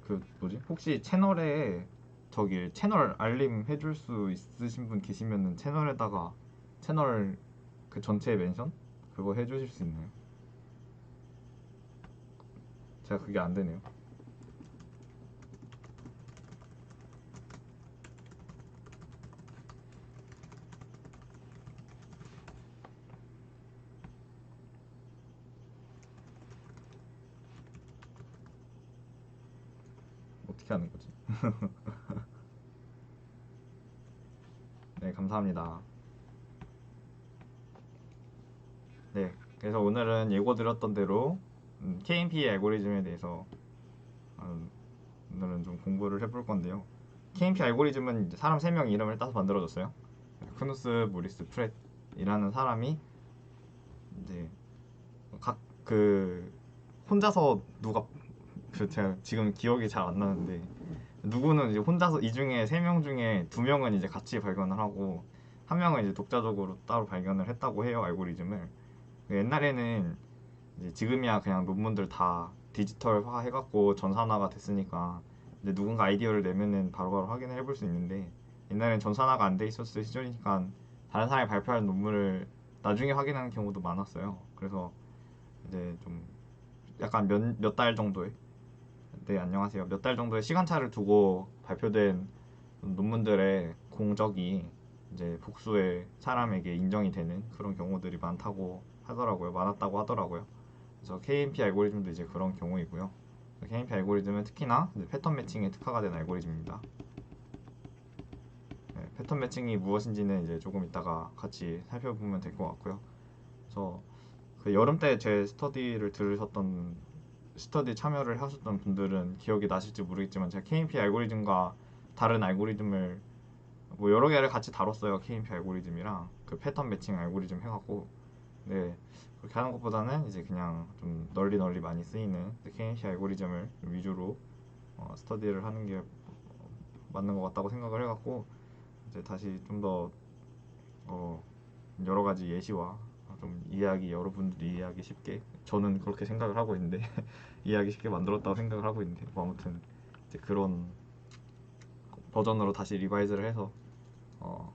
네, 뭐지? 혹시 채널에 저기 채널 알림 해줄 수 있으신 분 계시면은 채널에다가 채널 그 전체 멘션 그거 해주실 수 있나요? 제가 그게 안 되네요. 어떻게 하는 거지? 네, 감사합니다. 네, 그래서 오늘은 예고 드렸던 대로 KMP 알고리즘에 대해서 음, 오늘은 좀 공부를 해볼 건데요. KMP 알고리즘은 이제 사람 3명 이름을 따서 만들어졌어요. 크누스 모리스 프렛이라는 사람이 이제 각 그 혼자서 누가 제가 지금 기억이 잘 안 나는데 누구는 이제 혼자서 이 중에 3명 중에 2명은 이제 같이 발견을 하고 한 명은 이제 독자적으로 따로 발견을 했다고 해요, 알고리즘을. 옛날에는 이제 지금이야 그냥 논문들 다 디지털화 해갖고 전산화가 됐으니까 이제 누군가 아이디어를 내면은 바로바로 확인을 해볼 수 있는데 옛날엔 전산화가 안 돼 있었을 시절이니까 다른 사람이 발표한 논문을 나중에 확인하는 경우도 많았어요. 그래서 이제 좀 약간 몇 달 정도의 네 안녕하세요 몇 달 정도의 시간차를 두고 발표된 논문들의 공적이 이제 복수의 사람에게 인정이 되는 그런 경우들이 많다고 하더라고요. 많았다고 하더라고요. 그래서 KMP 알고리즘도 이제 그런 경우이고요. KMP 알고리즘은 특히나 패턴 매칭에 특화가 된 알고리즘입니다. 네, 패턴 매칭이 무엇인지는 이제 조금 이따가 같이 살펴보면 될 것 같고요. 그래서 그 여름 때 제 스터디를 들으셨던 스터디 참여를 하셨던 분들은 기억이 나실지 모르겠지만 제가 KMP 알고리즘과 다른 알고리즘을 뭐 여러 개를 같이 다뤘어요. KMP 알고리즘이랑 그 패턴 매칭 알고리즘 해갖고 네 그렇게 하는 것보다는 이제 그냥 좀 널리 많이 쓰이는 KMP 알고리즘을 위주로 스터디를 하는 게 맞는 것 같다고 생각을 해갖고 이제 다시 좀 더 여러 가지 예시와 좀 이해하기 여러분들이 이해하기 쉽게 저는 그렇게 생각을 하고 있는데 이해하기 쉽게 만들었다고 생각을 하고 있는데 뭐 아무튼 이제 그런 버전으로 다시 리바이즈를 해서 어,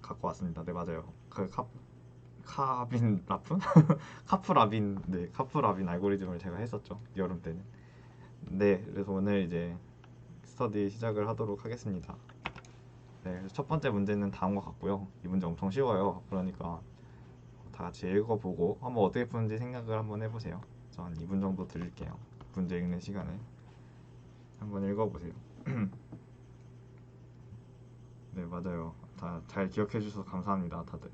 갖고 왔습니다. 네 맞아요. 그 카빈 라푼? 카프라빈 네 카프라빈 알고리즘을 제가 했었죠 여름 때는. 네 그래서 오늘 이제 스터디 시작을 하도록 하겠습니다. 네 그래서 첫 번째 문제는 다음과 같고요. 이 문제 엄청 쉬워요. 그러니까 다 같이 읽어보고 한번 어떻게 푸는지 생각을 한번 해보세요. 전 2분 정도 드릴게요. 문제 읽는 시간을 한번 읽어보세요. 네 맞아요. 다 잘 기억해 주셔서 감사합니다 다들.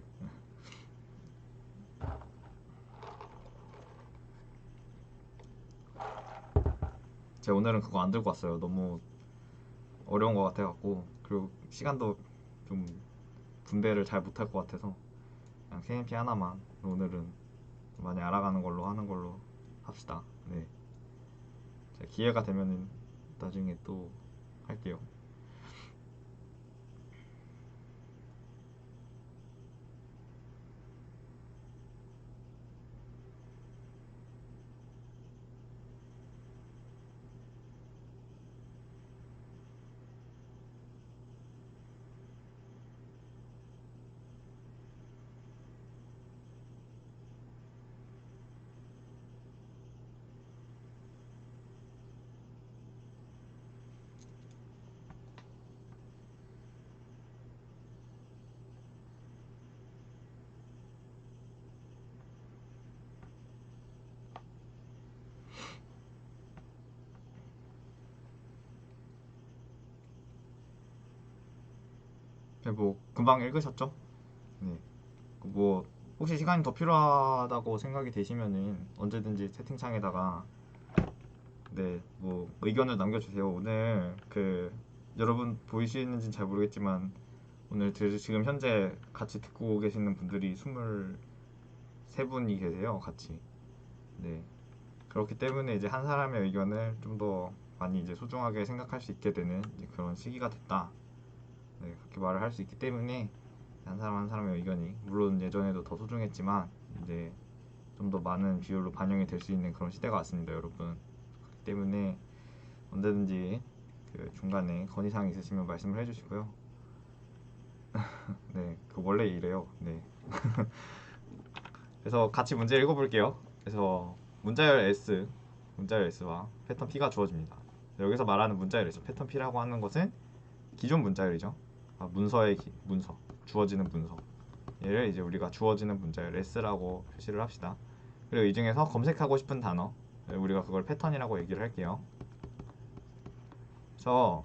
제가 오늘은 그거 안 들고 왔어요. 너무 어려운 것 같아갖고 그리고 시간도 좀 분배를 잘 못할 것 같아서 그냥 KMP 하나만 오늘은 많이 알아가는 걸로 하는 걸로 합시다. 네, 제가 기회가 되면은 나중에 또 할게요. 네, 뭐 금방 읽으셨죠? 네. 뭐 혹시 시간이 더 필요하다고 생각이 되시면은 언제든지 채팅창에다가 네, 뭐 의견을 남겨주세요. 오늘 그 여러분 보이시는지는 잘 모르겠지만 오늘 지금 현재 같이 듣고 계시는 분들이 23분이 계세요. 같이. 네. 그렇기 때문에 이제 한 사람의 의견을 좀 더 많이 이제 소중하게 생각할 수 있게 되는 이제 그런 시기가 됐다. 네, 그렇게 말을 할 수 있기 때문에 한 사람 한 사람의 의견이 물론 예전에도 더 소중했지만 이제 좀 더 많은 비율로 반영이 될 수 있는 그런 시대가 왔습니다, 여러분. 그렇기 때문에 언제든지 그 중간에 건의사항 있으시면 말씀을 해주시고요. 네, 그 원래 이래요. 네. 그래서 같이 문제 읽어볼게요. 그래서 문자열 S, 문자열 S와 패턴 P가 주어집니다. 여기서 말하는 문자열 S, 패턴 P라고 하는 것은 기존 문자열이죠. 문서의 문서, 주어지는 문서. 얘를 이제 우리가 주어지는 문자열 S라고 표시를 합시다. 그리고 이 중에서 검색하고 싶은 단어, 우리가 그걸 패턴이라고 얘기를 할게요. 그래서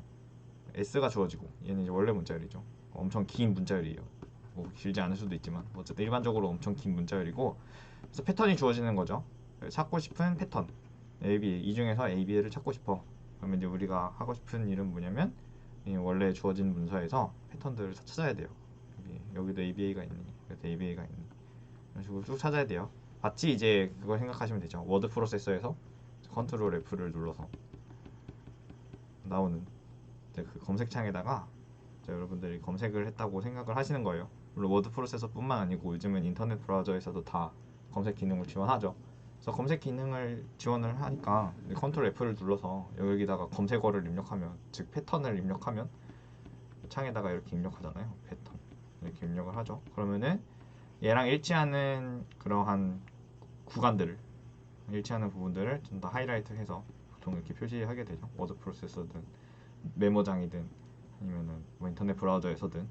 S가 주어지고 얘는 이제 원래 문자열이죠. 엄청 긴 문자열이에요. 뭐 길지 않을 수도 있지만 어쨌든 일반적으로 엄청 긴 문자열이고, 그래서 패턴이 주어지는 거죠. 찾고 싶은 패턴 AB, 이 중에서 AB를 찾고 싶어. 그러면 이제 우리가 하고 싶은 일은 뭐냐면 이 원래 주어진 문서에서 패턴들을 찾아야 돼요. 여기도 ABA가 있니, 여기도 ABA가 있니, 이런 식으로 쭉 찾아야 돼요. 마치 이제 그걸 생각하시면 되죠. 워드 프로세서에서 컨트롤 F를 눌러서 나오는 그 검색창에다가 여러분들이 검색을 했다고 생각을 하시는 거예요. 물론 워드 프로세서뿐만 아니고 요즘은 인터넷 브라우저에서도 다 검색 기능을 지원하죠. 그래서 검색 기능을 지원을 하니까 컨트롤 F를 눌러서 여기다가 검색어를 입력하면, 즉 패턴을 입력하면, 창에다가 이렇게 입력하잖아요. 패턴 이렇게 입력을 하죠. 그러면은 얘랑 일치하는 그러한 구간들을, 일치하는 부분들을 좀 더 하이라이트해서 보통 이렇게 표시하게 되죠. 워드 프로세서든 메모장이든 아니면은 뭐 인터넷 브라우저에서든.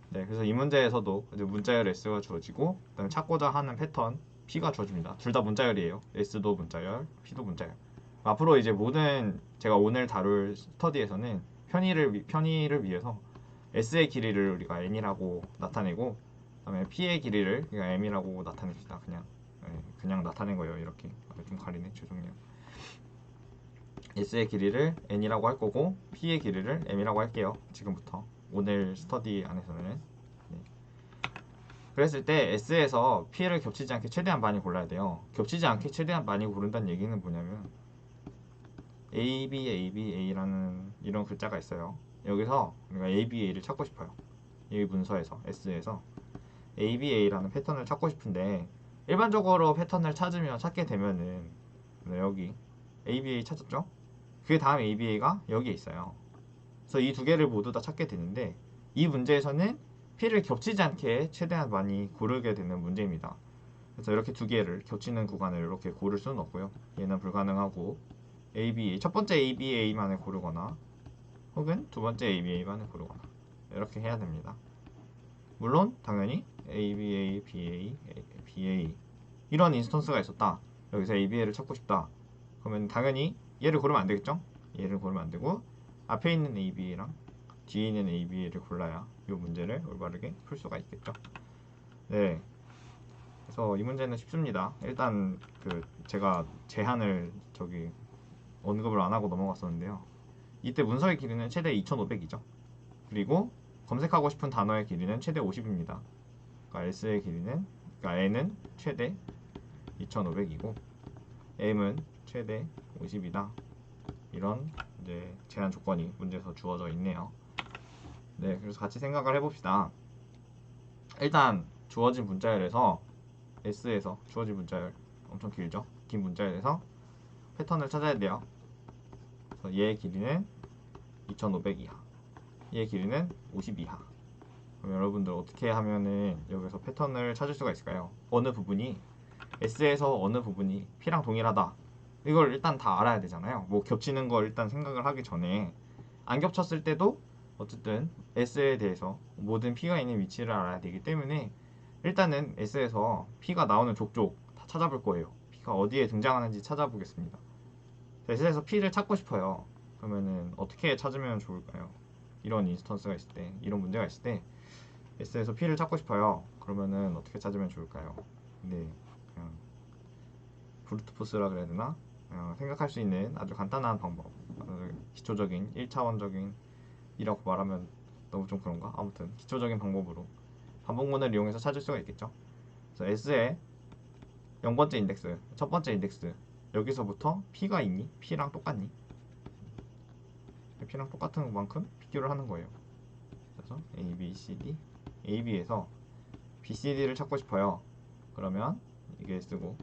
네, 그래서 이 문제에서도 이제 문자열 S가 주어지고, 그다음에 찾고자 하는 패턴 P가 주어집니다. 둘 다 문자열이에요. S도 문자열, P도 문자열. 앞으로 이제 모든 제가 오늘 다룰 스터디에서는 편의를 위해서 S의 길이를 우리가 N이라고 나타내고, 그다음에 P의 길이를 우리가 M이라고 나타냅시다. 그냥 그냥 나타낸 거예요. 이렇게. 좀 가리네. 죄송해요. S의 길이를 N이라고 할 거고 P의 길이를 M이라고 할게요. 지금부터 오늘 스터디 안에서는. 네. 그랬을 때 S에서 P를 겹치지 않게 최대한 많이 골라야 돼요. 겹치지 않게 최대한 많이 고른다는 얘기는 뭐냐면 A, B, A, B, A라는 이런 글자가 있어요. 여기서 우리가 A, B, A를 찾고 싶어요. 이 문서에서 S에서 A, B, A라는 패턴을 찾고 싶은데, 일반적으로 패턴을 찾게 되면은 여기 A, B, A 찾았죠? 그 다음 ABA가 여기에 있어요. 그래서 이 두 개를 모두 다 찾게 되는데, 이 문제에서는 P를 겹치지 않게 최대한 많이 고르게 되는 문제입니다. 그래서 이렇게 두 개를 겹치는 구간을 이렇게 고를 수는 없고요. 얘는 불가능하고 ABA, 첫 번째 ABA만을 고르거나 혹은 두 번째 ABA만을 고르거나 이렇게 해야 됩니다. 물론 당연히 ABA, BA, BA 이런 인스턴스가 있었다. 여기서 ABA를 찾고 싶다. 그러면 당연히 얘를 고르면 안 되겠죠? 얘를 고르면 안 되고 앞에 있는 ABA랑 뒤에 있는 ABA를 골라야 이 문제를 올바르게 풀 수가 있겠죠. 네. 그래서 이 문제는 쉽습니다. 일단 제가 제한을 언급을 안 하고 넘어갔었는데요. 이때 문서의 길이는 최대 2500이죠. 그리고 검색하고 싶은 단어의 길이는 최대 50입니다. 그러니까 S의 길이는, 그러니까 N은 최대 2500이고 M은 최대 50이다. 이런 이제 제한 조건이 문제에서 주어져 있네요. 네, 그래서 같이 생각을 해봅시다. 일단 주어진 문자열에서 S에서 주어진 문자열 엄청 길죠? 긴 문자열에서 패턴을 찾아야 돼요. 그래서 얘의 길이는 2500 이하, 얘의 길이는 50 이하. 그럼 여러분들 어떻게 하면은 여기서 패턴을 찾을 수가 있을까요? 어느 부분이 S에서 어느 부분이 P랑 동일하다. 이걸 일단 다 알아야 되잖아요. 뭐 겹치는 걸 일단 생각을 하기 전에, 안 겹쳤을 때도 어쨌든 S에 대해서 모든 P가 있는 위치를 알아야 되기 때문에 일단은 S에서 P가 나오는 족족 다 찾아볼 거예요. P가 어디에 등장하는지 찾아보겠습니다. S에서 P를 찾고 싶어요. 그러면은 어떻게 찾으면 좋을까요? 이런 인스턴스가 있을 때, 이런 문제가 있을 때 S에서 P를 찾고 싶어요. 그러면은 어떻게 찾으면 좋을까요? 네, 그냥 브루트포스라 그래야 되나? 생각할 수 있는 아주 간단한 방법, 기초적인 1차원적인 이라고 말하면 너무 좀 그런가? 아무튼 기초적인 방법으로 반복문을 이용해서 찾을 수가 있겠죠. 그래서 S의 0번째 인덱스, 첫 번째 인덱스, 여기서부터 P가 있니? P랑 똑같니? P랑 똑같은 만큼 비교를 하는 거예요. 그래서 A, B, C, D, A, B에서 B, C, D를 찾고 싶어요. 그러면 이게 쓰고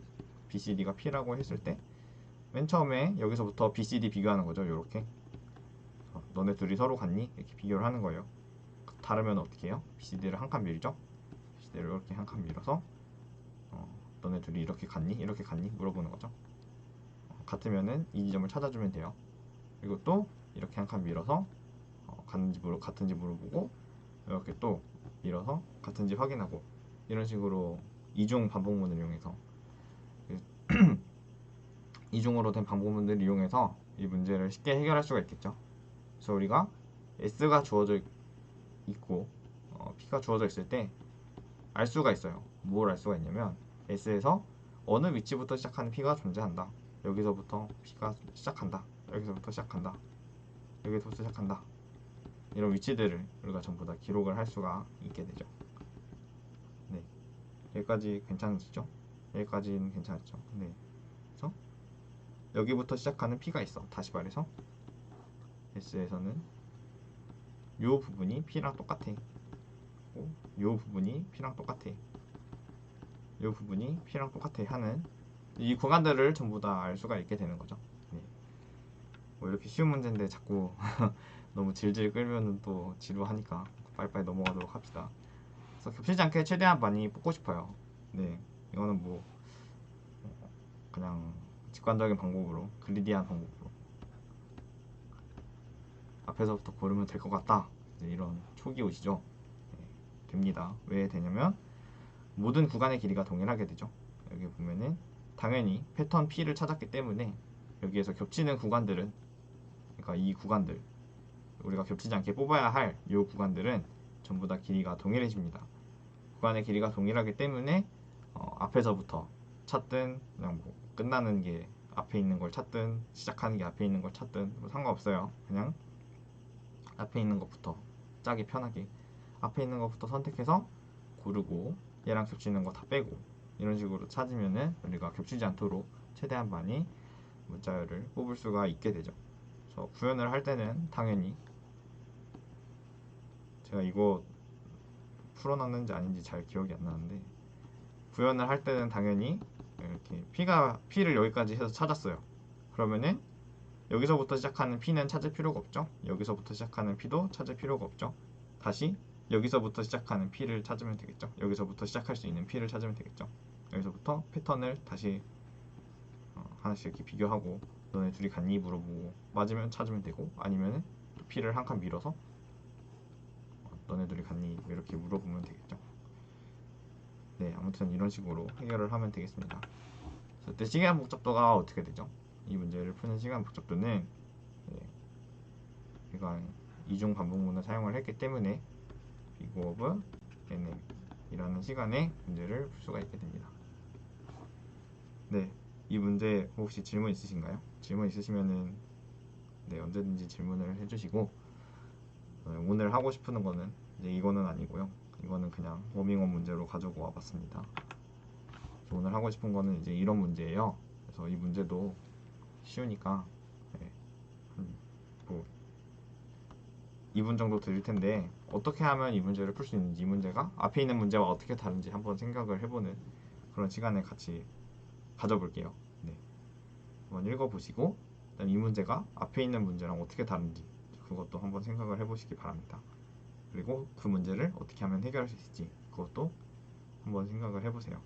BCD가 P라고 했을 때 맨 처음에 여기서부터 BCD 비교하는 거죠. 요렇게 너네 둘이 서로 같니? 이렇게 비교를 하는 거예요. 다르면 어떻게 해요? BCD를 한 칸 밀죠. BCD를 이렇게 한 칸 밀어서 너네 둘이 이렇게 같니? 이렇게 같니? 물어보는 거죠. 같으면은 이 지점을 찾아주면 돼요. 그리고 또 이렇게 한 칸 밀어서 같은지 물어보고 이렇게 또 밀어서 같은지 확인하고 이런 식으로 이중 반복문을 이용해서 이중으로 된 반복문들을 이용해서 이 문제를 쉽게 해결할 수가 있겠죠. 그래서 우리가 S가 주어져 있고 P가 주어져 있을 때 알 수가 있어요. 뭘 알 수가 있냐면 S에서 어느 위치부터 시작하는 P가 존재한다. 여기서부터 P가 시작한다. 여기서부터 시작한다. 여기서부터 시작한다. 이런 위치들을 우리가 전부 다 기록을 할 수가 있게 되죠. 네, 여기까지 괜찮으시죠? 여기까지는 괜찮았죠. 네, 그래서 여기부터 시작하는 P가 있어. 다시 말해서 S에서는 요 부분이 P랑 똑같아. 요 부분이 P랑 똑같아. 요 부분이 P랑 똑같아 하는 이 구간들을 전부 다 알 수가 있게 되는 거죠. 네. 뭐 이렇게 쉬운 문제인데 자꾸 너무 질질 끌면은 또 지루하니까 빨리빨리 넘어가도록 합시다. 그래서 겹치지 않게 최대한 많이 뽑고 싶어요. 네, 이거는 뭐 그냥 직관적인 방법으로 글리디한 방법으로 앞에서부터 고르면 될 것 같다. 이런 촉이 오시죠. 네, 됩니다. 왜 되냐면 모든 구간의 길이가 동일하게 되죠. 여기 보면은 당연히 패턴 P를 찾았기 때문에 여기에서 겹치는 구간들은 그러니까 이 구간들 우리가 겹치지 않게 뽑아야 할 이 구간들은 전부 다 길이가 동일해집니다. 구간의 길이가 동일하기 때문에 앞에서부터 찾든 그냥 뭐 끝나는 게 앞에 있는 걸 찾든 시작하는 게 앞에 있는 걸 찾든 뭐 상관없어요. 그냥 앞에 있는 것부터 짜기 편하게 앞에 있는 것부터 선택해서 고르고 얘랑 겹치는 거 다 빼고 이런 식으로 찾으면은 우리가 겹치지 않도록 최대한 많이 문자열을 뽑을 수가 있게 되죠. 그래서 구현을 할 때는 당연히 제가 이거 풀어놨는지 아닌지 잘 기억이 안 나는데 구현을 할 때는 당연히 이렇게 P를 여기까지 해서 찾았어요. 그러면은 여기서부터 시작하는 P는 찾을 필요가 없죠. 여기서부터 시작하는 P도 찾을 필요가 없죠. 다시 여기서부터 시작하는 P를 찾으면 되겠죠. 여기서부터 시작할 수 있는 P를 찾으면 되겠죠. 여기서부터 패턴을 다시 하나씩 이렇게 비교하고 너네 둘이 같니 물어보고 맞으면 찾으면 되고 아니면 또 P를 한 칸 밀어서 너네 둘이 같니 이렇게 물어보면 되겠죠. 네, 아무튼 이런 식으로 해결을 하면 되겠습니다. 그때 시간 복잡도가 어떻게 되죠? 이 문제를 푸는 시간 복잡도는 우리가 이중 반복문을 사용을 했기 때문에 big of nm 이라는 시간에 문제를 풀 수가 있게 됩니다. 네, 이 문제 혹시 질문 있으신가요? 질문 있으시면은 네, 언제든지 질문을 해주시고 오늘 하고 싶은 거는 이제 이거는 아니고요. 이거는 그냥 워밍업 문제로 가지고 와봤습니다. 오늘 하고 싶은 거는 이제 이런 문제예요. 그래서 이 문제도 쉬우니까 네, 뭐 2분 정도 드릴 텐데 어떻게 하면 이 문제를 풀 수 있는지 이 문제가 앞에 있는 문제와 어떻게 다른지 한번 생각을 해보는 그런 시간을 같이 가져볼게요. 네, 한번 읽어보시고 그다음 이 문제가 앞에 있는 문제랑 어떻게 다른지 그것도 한번 생각을 해보시기 바랍니다. 그리고 그 문제를 어떻게 하면 해결할 수 있을지 그것도 한번 생각을 해보세요.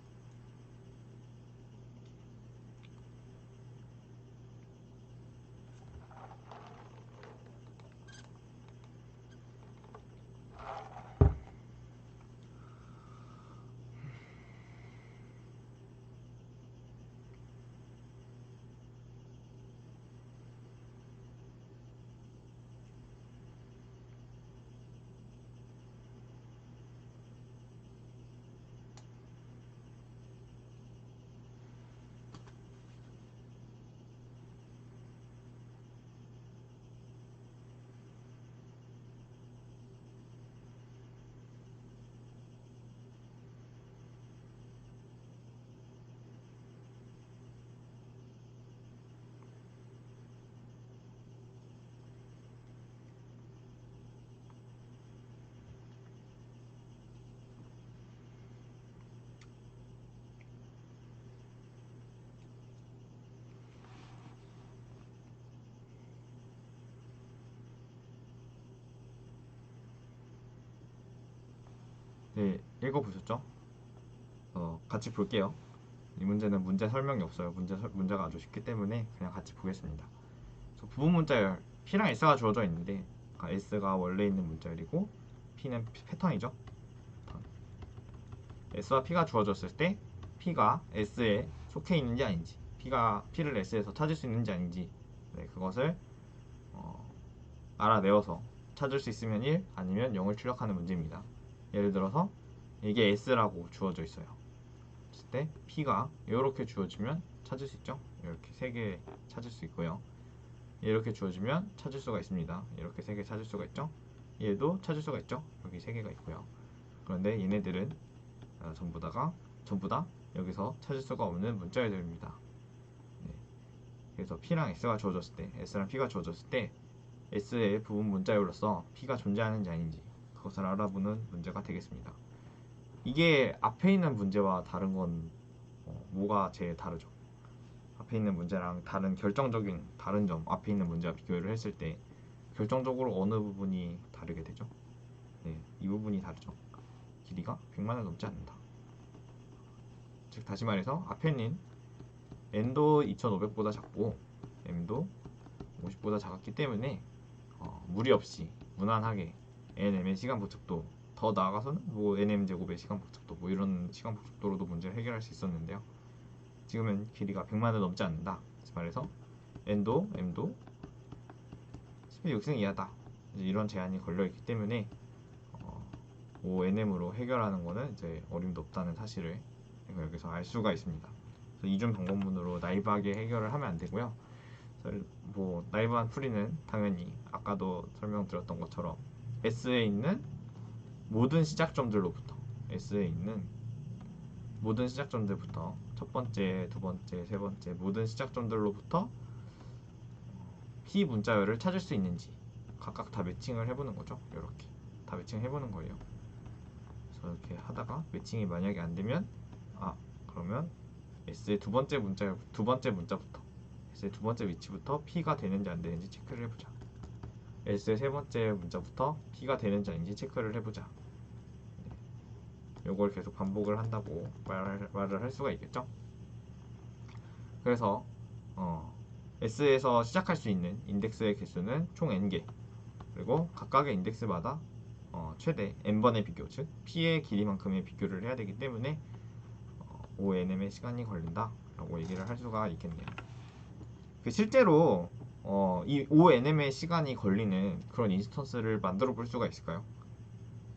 네, 읽어보셨죠? 같이 볼게요. 이 문제는 문제 설명이 없어요. 문제가 아주 쉽기 때문에 그냥 같이 보겠습니다. 부분 문자열 P랑 S가 주어져 있는데 S가 원래 있는 문자열이고 P는 패턴이죠. S와 P가 주어졌을 때 P가 S에 속해 있는지 아닌지, P를 S에서 찾을 수 있는지 아닌지, 네, 그것을 알아내어서 찾을 수 있으면 1, 아니면 0을 출력하는 문제입니다. 예를 들어서 이게 S라고 주어져 있어요. 그랬을 때 P가 이렇게 주어지면 찾을 수 있죠. 이렇게 3개 찾을 수 있고요. 이렇게 주어지면 찾을 수가 있습니다. 이렇게 3개 찾을 수가 있죠. 얘도 찾을 수가 있죠. 여기 3개가 있고요. 그런데 얘네들은 전부 다 여기서 찾을 수가 없는 문자열들입니다. 네. 그래서 P랑 S가 주어졌을 때, S랑 P가 주어졌을 때 S의 부분 문자열로서 P가 존재하는지 아닌지 그것을 알아보는 문제가 되겠습니다. 이게 앞에 있는 문제와 다른 건 뭐가 제일 다르죠? 앞에 있는 문제랑 다른 결정적인 다른 점, 앞에 있는 문제와 비교를 했을 때 결정적으로 어느 부분이 다르게 되죠? 네, 이 부분이 다르죠. 길이가 100만을 넘지 않는다. 즉 다시 말해서 앞에 있는 n도 2500보다 작고 m도 50보다 작았기 때문에 무리 없이 무난하게 nm의 시간 복잡도, 더 나아가서는 뭐 nm 제곱의 시간 복잡도, 뭐 이런 시간 복잡도로도 문제를 해결할 수 있었는데요. 지금은 길이가 100만을 넘지 않는다. 다시 말해서 n도 m도 10의 6승 이하다. 이런 제한이 걸려 있기 때문에 ONM으로 해결하는 거는 이제 어림도 없다는 사실을 여기서 알 수가 있습니다. 그래서 이중 방법문으로 나이브하게 해결을 하면 안 되고요. 뭐 나이브한 풀이는 당연히 아까도 설명드렸던 것처럼 S에 있는 모든 시작점들로부터 첫 번째, 두 번째, 세 번째 모든 시작점들로부터 P 문자열을 찾을 수 있는지 각각 다 매칭을 해보는 거죠. 이렇게 다 매칭해보는 거예요. 그래서 이렇게 하다가 매칭이 만약에 안 되면 그러면 S의 두 번째 문자부터 S의 두 번째 위치부터 P가 되는지 안 되는지 체크를 해보자. S의 세 번째 문자부터 P가 되는지 아닌지 체크를 해보자. 요걸 계속 반복을 한다고 말을 할 수가 있겠죠. 그래서 S에서 시작할 수 있는 인덱스의 개수는 총 n개, 그리고 각각의 인덱스마다 최대 n번의 비교, 즉 P의 길이만큼의 비교를 해야 되기 때문에 ONM의 시간이 걸린다 라고 얘기를 할 수가 있겠네요. 실제로 이 ONM의 시간이 걸리는 그런 인스턴스를 만들어 볼 수가 있을까요?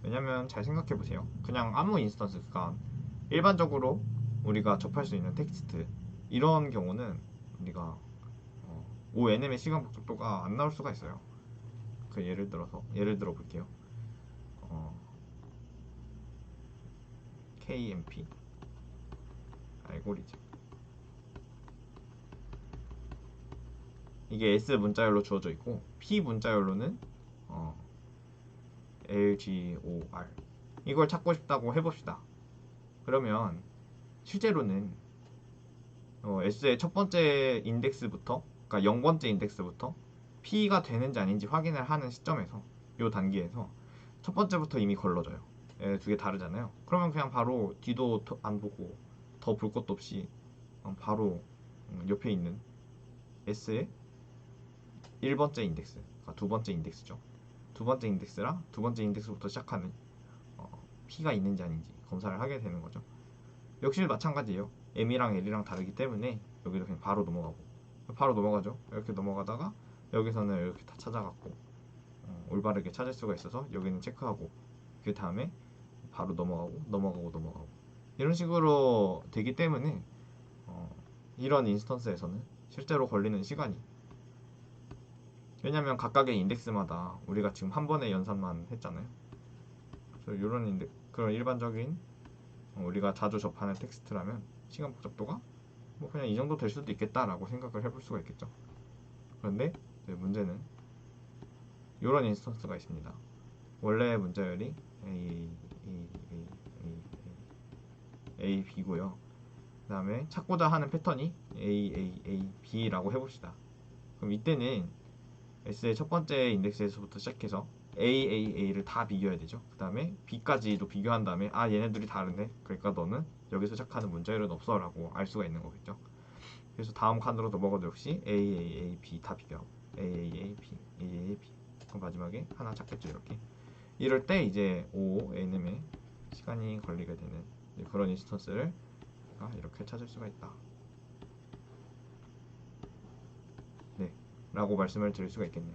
왜냐면 잘 생각해 보세요. 그냥 아무 인스턴스, 그러니까 일반적으로 우리가 접할 수 있는 텍스트, 이런 경우는 우리가 ONM의 시간 복잡도가 안 나올 수가 있어요. 예를 들어 볼게요. KMP 알고리즘, 이게 S 문자열로 주어져 있고 P 문자열로는 LGOR, 이걸 찾고 싶다고 해봅시다. 그러면 실제로는 S의 첫 번째 인덱스부터, 그러니까 0번째 인덱스부터 P가 되는지 아닌지 확인을 하는 시점에서, 이 단계에서 첫 번째부터 이미 걸러져요. 두 개 다르잖아요. 그러면 그냥 바로 뒤도 안 보고 더 볼 것도 없이 바로 옆에 있는 S의 1번째 인덱스, 그러니까 두 번째 인덱스죠. 두 번째 인덱스랑 두 번째 인덱스부터 시작하는 P가 있는지 아닌지 검사를 하게 되는 거죠. 역시 마찬가지예요. M이랑 L이랑 다르기 때문에 여기도 그냥 바로 넘어가죠. 이렇게 넘어가다가 여기서는 이렇게 다 찾아갖고 올바르게 찾을 수가 있어서 여기는 체크하고, 그 다음에 바로 넘어가고 이런 식으로 되기 때문에 이런 인스턴스에서는 실제로 걸리는 시간이, 왜냐면 각각의 인덱스마다 우리가 지금 한 번의 연산만 했잖아요. 그래서 이런 그런 일반적인 우리가 자주 접하는 텍스트라면 시간 복잡도가 뭐 그냥 이 정도 될 수도 있겠다라고 생각을 해볼 수가 있겠죠. 그런데 문제는 이런 인스턴스가 있습니다. 원래 문자열이 A, B고요. 그 다음에 찾고자 하는 패턴이 A, B라고 해봅시다. 그럼 이때는 S의 첫 번째 인덱스에서부터 시작해서 AAA를 다 비교해야 되죠. 그 다음에 B까지도 비교한 다음에 아 얘네들이 다르네. 그러니까 너는 여기서 시작하는 문자열은 없어 라고 알 수가 있는 거겠죠. 그래서 다음 칸으로 넘어가도 역시 AAA, B 다 비교하고 AAA, B, AAA, B. 그럼 마지막에 하나 찾겠죠. 이렇게. 이럴 때 이제 ONM에 시간이 걸리게 되는 그런 인스턴스를 이렇게 찾을 수가 있다. 네, 라고 말씀을 드릴 수가 있겠네요.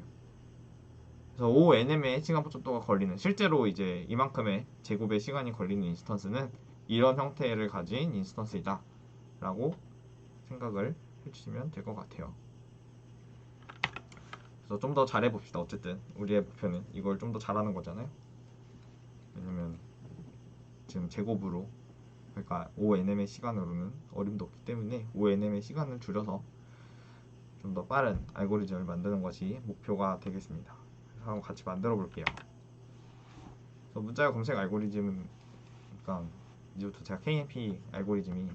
그래서 ONM의 시간 속도가 걸리는 실제로 이제 이만큼의 제곱의 시간이 걸리는 인스턴스는 이런 형태를 가진 인스턴스이다 라고 생각을 해주시면 될 것 같아요. 그래서 좀 더 잘해봅시다. 어쨌든 우리의 목표는 이걸 좀 더 잘하는 거잖아요. 왜냐면 지금 제곱으로 그러니까 ONM의 시간으로는 어림도 없기 때문에 ONM의 시간을 줄여서 좀 더 빠른 알고리즘을 만드는 것이 목표가 되겠습니다. 그래서 한번 같이 만들어 볼게요. 그래서 문자열 검색 알고리즘은 그러니까 이제부터 제가 KMP 알고리즘이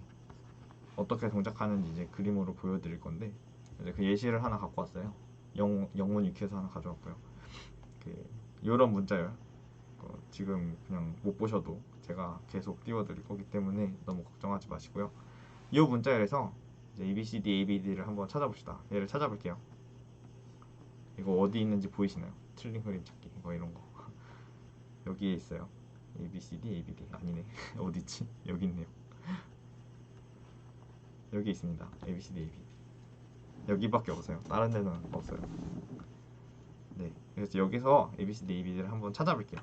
어떻게 동작하는지 이제 그림으로 보여드릴 건데 이제 그 예시를 하나 갖고 왔어요. 영문 위키에서 하나 가져왔고요. 이런 문자열 지금 그냥 못 보셔도 제가 계속 띄워드릴 거기 때문에 너무 걱정하지 마시고요. 이 문자열에서 이제 ABCD, ABD를 한번 찾아봅시다. 얘를 찾아볼게요. 이거 어디 있는지 보이시나요? 틀린 그림 찾기 뭐 이런 거 여기에 있어요. ABCD, ABD 아니네. 어디있지? 여기 있네요. 여기 있습니다. ABCD, ABD 여기밖에 없어요. 다른 데는 없어요. 네, 그래서 여기서 ABCD, ABD를 한번 찾아볼게요.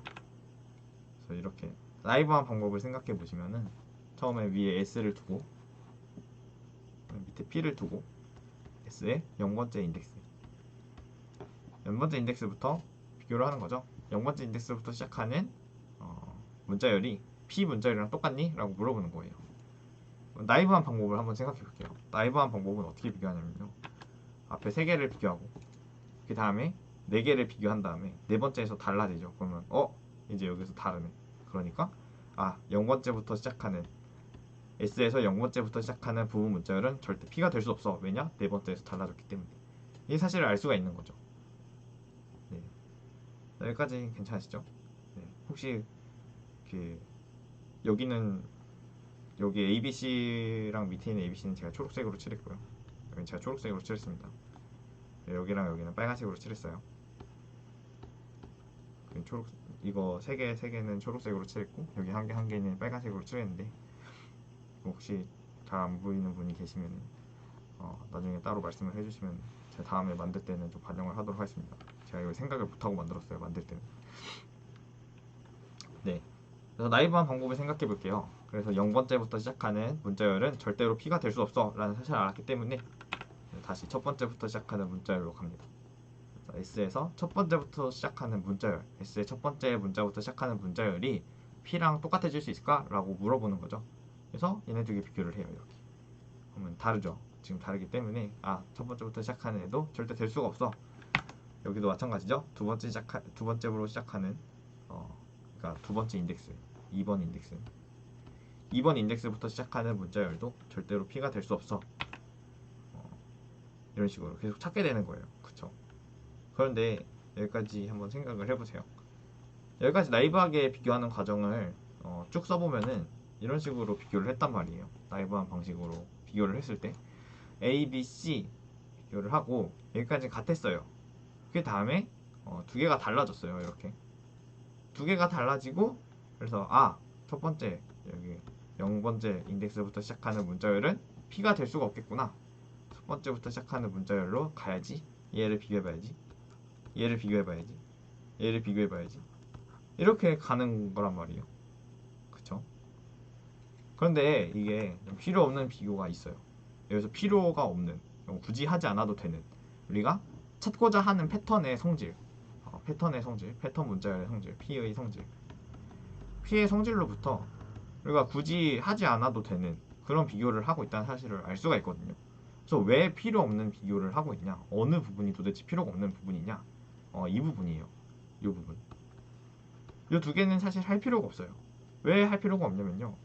그래서 이렇게 라이브한 방법을 생각해 보시면은 처음에 위에 S를 두고 밑에 P를 두고 S에 0번째 인덱스 0번째 인덱스부터 비교를 하는 거죠. 0번째 인덱스부터 시작하는 문자열이 P 문자열이랑 똑같니? 라고 물어보는 거예요. 나이브한 방법을 한번 생각해 볼게요. 나이브한 방법은 어떻게 비교하냐면요. 앞에 3개를 비교하고 그 다음에 4개를 비교한 다음에 네 번째에서 달라지죠. 그러면 이제 여기서 다르네. 그러니까 0번째부터 시작하는 S에서 0번째부터 시작하는 부분 문자열은 절대 P가 될 수 없어. 왜냐? 네 번째에서 달라졌기 때문에. 이 사실을 알 수가 있는 거죠. 네. 여기까지 괜찮으시죠? 네. 혹시 여기는 여기 ABC랑 밑에 있는 ABC는 제가 초록색으로 칠했고요. 여기는 제가 초록색으로 칠했습니다. 여기랑 여기는 빨간색으로 칠했어요. 초록 이거 세 개는 초록색으로 칠했고 여기 한 개는 빨간색으로 칠했는데 혹시 잘 안 보이는 분이 계시면 나중에 따로 말씀을 해주시면 제가 다음에 만들 때는 좀 반영을 하도록 하겠습니다. 제가 이걸 생각을 못하고 만들었어요. 만들 때는. 네. 그래서 나이브한 방법을 생각해 볼게요. 그래서 0번째부터 시작하는 문자열은 절대로 P가 될 수 없어 라는 사실을 알았기 때문에 다시 첫 번째부터 시작하는 문자열로 갑니다. S에서 첫 번째부터 시작하는 문자열, S의 첫 번째 문자부터 시작하는 문자열이 P랑 똑같아질 수 있을까? 라고 물어보는 거죠. 그래서 얘네 두 개 비교를 해요. 이렇게. 그러면 다르죠. 지금 다르기 때문에 첫 번째부터 시작하는 애도 절대 될 수가 없어. 여기도 마찬가지죠. 두 번째로 시작하는 그러니까 두 번째 인덱스, 2번 인덱스. 2번 인덱스부터 시작하는 문자열도 절대로 P가 될 수 없어. 이런 식으로 계속 찾게 되는 거예요. 그쵸? 그런데 여기까지 한번 생각을 해보세요. 여기까지 나이브하게 비교하는 과정을 쭉 써보면은 이런 식으로 비교를 했단 말이에요. 나이브한 방식으로 비교를 했을 때 A, B, C 비교를 하고 여기까지 같았어요. 그 다음에 두 개가 달라졌어요. 이렇게 두 개가 달라지고 그래서 첫 번째 여기 0번째 인덱스부터 시작하는 문자열은 P가 될 수가 없겠구나. 첫 번째부터 시작하는 문자열로 가야지. 얘를 비교해봐야지. 얘를 비교해봐야지. 얘를 비교해봐야지. 이렇게 가는 거란 말이에요. 그쵸? 그런데 이게 필요 없는 비교가 있어요. 여기서 필요가 없는, 굳이 하지 않아도 되는 우리가 찾고자 하는 패턴의 성질, 패턴 문자열의 성질, P의 성질, P의 성질로부터 우리가 굳이 하지 않아도 되는 그런 비교를 하고 있다는 사실을 알 수가 있거든요. 그래서 왜 필요 없는 비교를 하고 있냐? 어느 부분이 도대체 필요가 없는 부분이냐? 이 부분이에요. 이 부분. 이 두 개는 사실 할 필요가 없어요. 왜 할 필요가 없냐면요.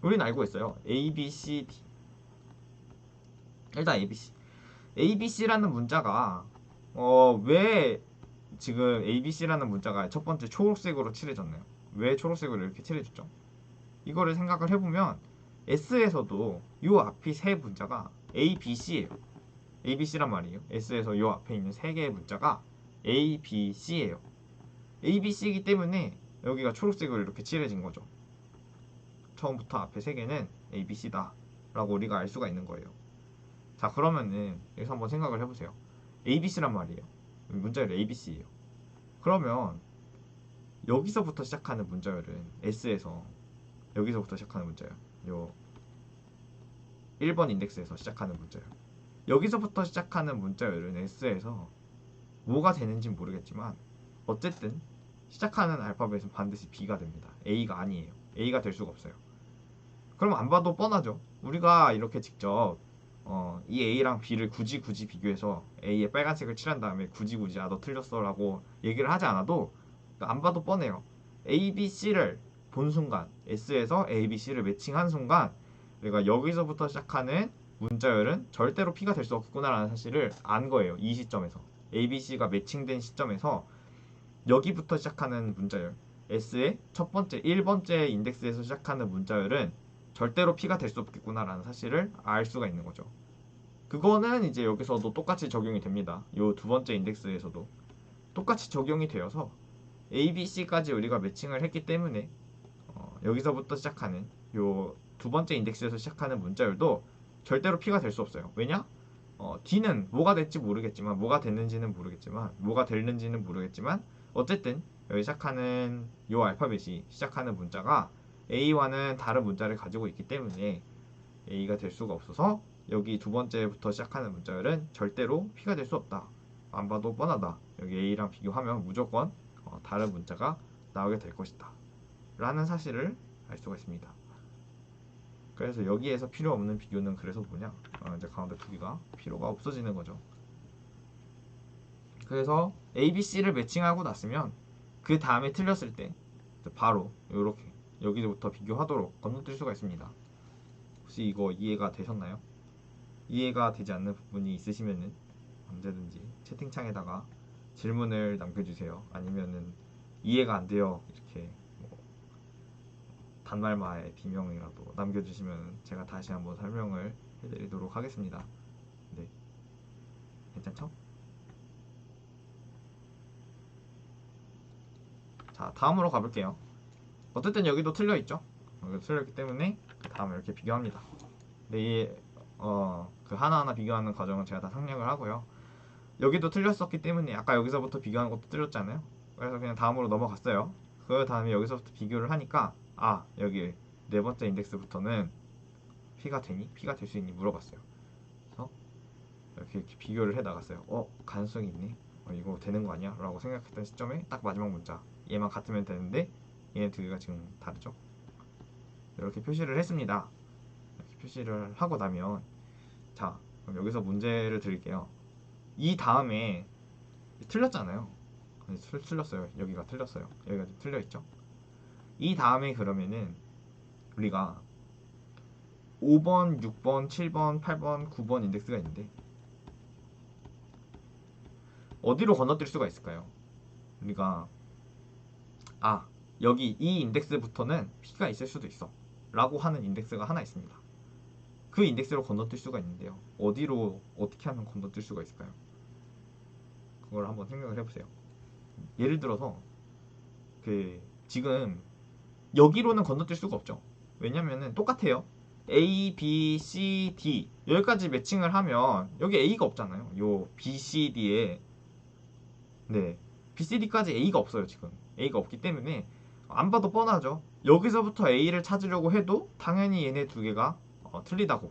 우리는 알고 있어요. A, B, C, D. 일단 A, B, C. A, B, C라는 문자가 왜 지금 ABC라는 문자가 첫 번째 초록색으로 칠해졌네요. 왜 초록색으로 이렇게 칠해졌죠? 이거를 생각을 해보면 S에서도 요 앞이 세 문자가 A, B, C예요. A, B, C란 말이에요. S에서 요 앞에 있는 세 개의 문자가 A, B, C예요. A, B, C이기 때문에 여기가 초록색으로 이렇게 칠해진 거죠. 처음부터 앞에 세 개는 A, B, C다 라고 우리가 알 수가 있는 거예요. 자, 그러면은 여기서 한번 생각을 해보세요. A, B, C란 말이에요. 문자열 A, B, C예요. 그러면 여기서부터 시작하는 문자열은 S에서 여기서부터 시작하는 문자열, 요 1번 인덱스에서 시작하는 문자열, 여기서부터 시작하는 문자열은 S에서 뭐가 되는지는 모르겠지만 어쨌든 시작하는 알파벳은 반드시 B가 됩니다. A가 아니에요. A가 될 수가 없어요. 그럼 안 봐도 뻔하죠. 우리가 이렇게 직접 이 A랑 B를 굳이 비교해서 A에 빨간색을 칠한 다음에 굳이 아 너 틀렸어 라고 얘기를 하지 않아도 안 봐도 뻔해요. A, B, C를 본 순간 S에서 A, B, C를 매칭한 순간 내가 여기서부터 시작하는 문자열은 절대로 P가 될 수 없구나라는 사실을 안 거예요. 이 시점에서 A, B, C가 매칭된 시점에서 여기부터 시작하는 문자열 S의 첫 번째 1번째 인덱스에서 시작하는 문자열은 절대로 P가 될 수 없겠구나라는 사실을 알 수가 있는 거죠. 그거는 이제 여기서도 똑같이 적용이 됩니다. 요 두 번째 인덱스에서도 똑같이 적용이 되어서 A, B, C까지 우리가 매칭을 했기 때문에 여기서부터 시작하는 요 두 번째 인덱스에서 시작하는 문자열도 절대로 P가 될 수 없어요. 왜냐? D는 뭐가 될지 모르겠지만 뭐가 됐는지는 모르겠지만 뭐가 됐는지는 모르겠지만 어쨌든 여기 시작하는 요 알파벳이 시작하는 문자가 A와는 다른 문자를 가지고 있기 때문에 A가 될 수가 없어서 여기 두 번째부터 시작하는 문자열은 절대로 P가 될 수 없다. 안 봐도 뻔하다. 여기 A랑 비교하면 무조건 다른 문자가 나오게 될 것이다. 라는 사실을 알 수가 있습니다. 그래서 여기에서 필요 없는 비교는 그래서 뭐냐? 이제 가운데 두 개가 필요가 없어지는 거죠. 그래서 A, B, C를 매칭하고 났으면 그 다음에 틀렸을 때 바로 이렇게 여기부터 비교하도록 건너뛸 수가 있습니다. 혹시 이거 이해가 되셨나요? 이해가 되지 않는 부분이 있으시면은 언제든지 채팅창에다가 질문을 남겨주세요. 아니면은 이해가 안 돼요 이렇게 단말마의 비명이라도 남겨주시면 제가 다시 한번 설명을 해드리도록 하겠습니다. 네, 괜찮죠? 자, 다음으로 가볼게요. 어쨌든 여기도 틀려있죠? 여기도 틀렸기 때문에 다음에 이렇게 비교합니다. 네, 그 하나하나 비교하는 과정은 제가 다 생략을 하고요. 여기도 틀렸었기 때문에 아까 여기서부터 비교하는 것도 틀렸잖아요. 그래서 그냥 다음으로 넘어갔어요. 그 다음에 여기서부터 비교를 하니까 여기 네 번째 인덱스부터는 P가 되니? P가 될 수 있니? 물어봤어요. 그래서 이렇게 비교를 해 나갔어요. 가능성이 있네. 이거 되는 거 아니야? 라고 생각했던 시점에 딱 마지막 문자 얘만 같으면 되는데 얘네 두 개가 지금 다르죠? 이렇게 표시를 했습니다. 이렇게 표시를 하고 나면 자, 그럼 여기서 문제를 드릴게요. 이 다음에 틀렸잖아요. 틀렸어요. 여기가 틀렸어요. 여기가 좀 틀려있죠? 이 다음에 그러면은 우리가 5번, 6번, 7번, 8번, 9번 인덱스가 있는데 어디로 건너뛸 수가 있을까요? 우리가 여기 이 인덱스부터는 P가 있을 수도 있어 라고 하는 인덱스가 하나 있습니다. 그 인덱스로 건너뛸 수가 있는데요. 어디로 어떻게 하면 건너뛸 수가 있을까요? 그걸 한번 생각을 해보세요. 예를 들어서 지금 여기로는 건너뛸 수가 없죠. 왜냐면은 똑같아요. A, B, C, D 여기까지 매칭을 하면 여기 A가 없잖아요. 요 B, C, D에 B, C, D까지 A가 없어요. 지금 A가 없기 때문에 안 봐도 뻔하죠. 여기서부터 A를 찾으려고 해도 당연히 얘네 두 개가 틀리다고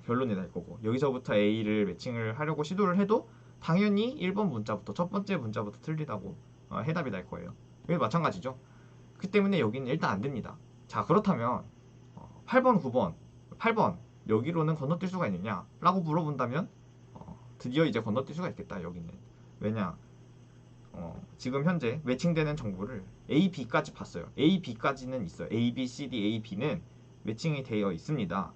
결론이 날 거고, 여기서부터 A를 매칭을 하려고 시도를 해도 당연히 1번 문자부터 첫 번째 문자부터 틀리다고 해답이 날 거예요. 여기 마찬가지죠. 그 때문에 여기는 일단 안 됩니다. 자, 그렇다면 8번, 9번, 8번 여기로는 건너뛸 수가 있느냐 라고 물어본다면 드디어 이제 건너뛸 수가 있겠다. 여기는 왜냐, 지금 현재 매칭되는 정보를 A, B까지 봤어요. A, B까지는 있어요. A, B, C, D, A, B는 매칭이 되어 있습니다.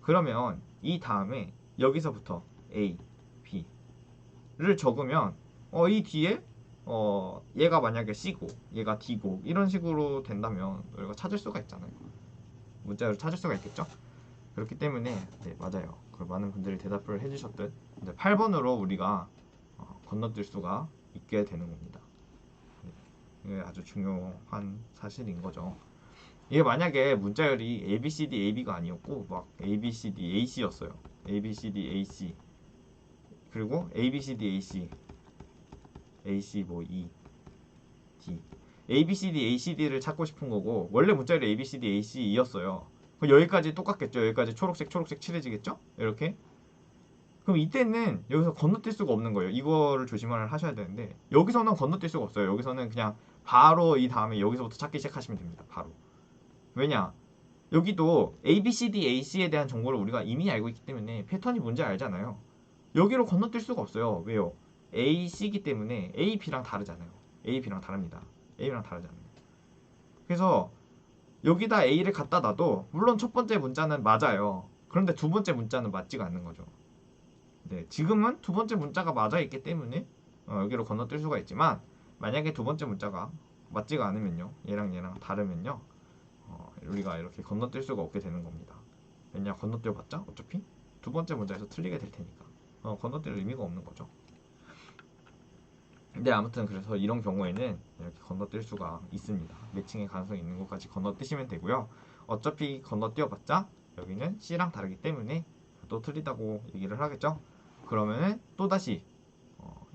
그러면 이 다음에 여기서부터 A, B를 적으면 이 뒤에 얘가 만약에 C고 얘가 D고 이런 식으로 된다면 우리가 찾을 수가 있잖아요. 문자를 찾을 수가 있겠죠. 그렇기 때문에 네, 맞아요. 그 많은 분들이 대답을 해주셨듯 이제 8번으로 우리가 건너뛸 수가 있게 되는 겁니다. 네, 이게 아주 중요한 사실인 거죠. 이게 만약에 문자열이 A, B, C, D, A, B가 아니었고 막 A, B, C, D, A, C였어요. A, B, C, D, A, C 그리고 A, B, C, D, A, C A, C 뭐 E, D A, B, C, D, A, C, D를 찾고 싶은 거고 원래 문자열이 A, B, C, D, A, C이었어요. 그럼 여기까지 똑같겠죠. 여기까지 초록색 초록색 칠해지겠죠? 이렇게. 그럼 이때는 여기서 건너뛸 수가 없는 거예요. 이거를 조심을 하셔야 되는데 여기서는 건너뛸 수가 없어요. 여기서는 그냥 바로 이 다음에 여기서부터 찾기 시작하시면 됩니다. 바로. 왜냐? 여기도 A, B, C, D, A, C에 대한 정보를 우리가 이미 알고 있기 때문에 패턴이 뭔지 알잖아요. 여기로 건너뛸 수가 없어요. 왜요? A, C이기 때문에 A, B랑 다르잖아요. A, B랑 다릅니다. A랑 다르잖아요. 그래서 여기다 A를 갖다 놔도 물론 첫 번째 문자는 맞아요. 그런데 두 번째 문자는 맞지가 않는 거죠. 네, 지금은 두 번째 문자가 맞아 있기 때문에 여기로 건너뛸 수가 있지만 만약에 두 번째 문자가 맞지가 않으면요. 얘랑 얘랑 다르면요. 우리가 이렇게 건너뛸 수가 없게 되는 겁니다. 왜냐 건너뛰어봤자 어차피 두 번째 문제에서 틀리게 될 테니까 건너뛸 의미가 없는 거죠. 근데 아무튼 그래서 이런 경우에는 이렇게 건너뛸 수가 있습니다. 매칭의 가능성이 있는 것까지 건너뛰시면 되고요. 어차피 건너뛰어봤자 여기는 C랑 다르기 때문에 또 틀리다고 얘기를 하겠죠. 그러면은 또다시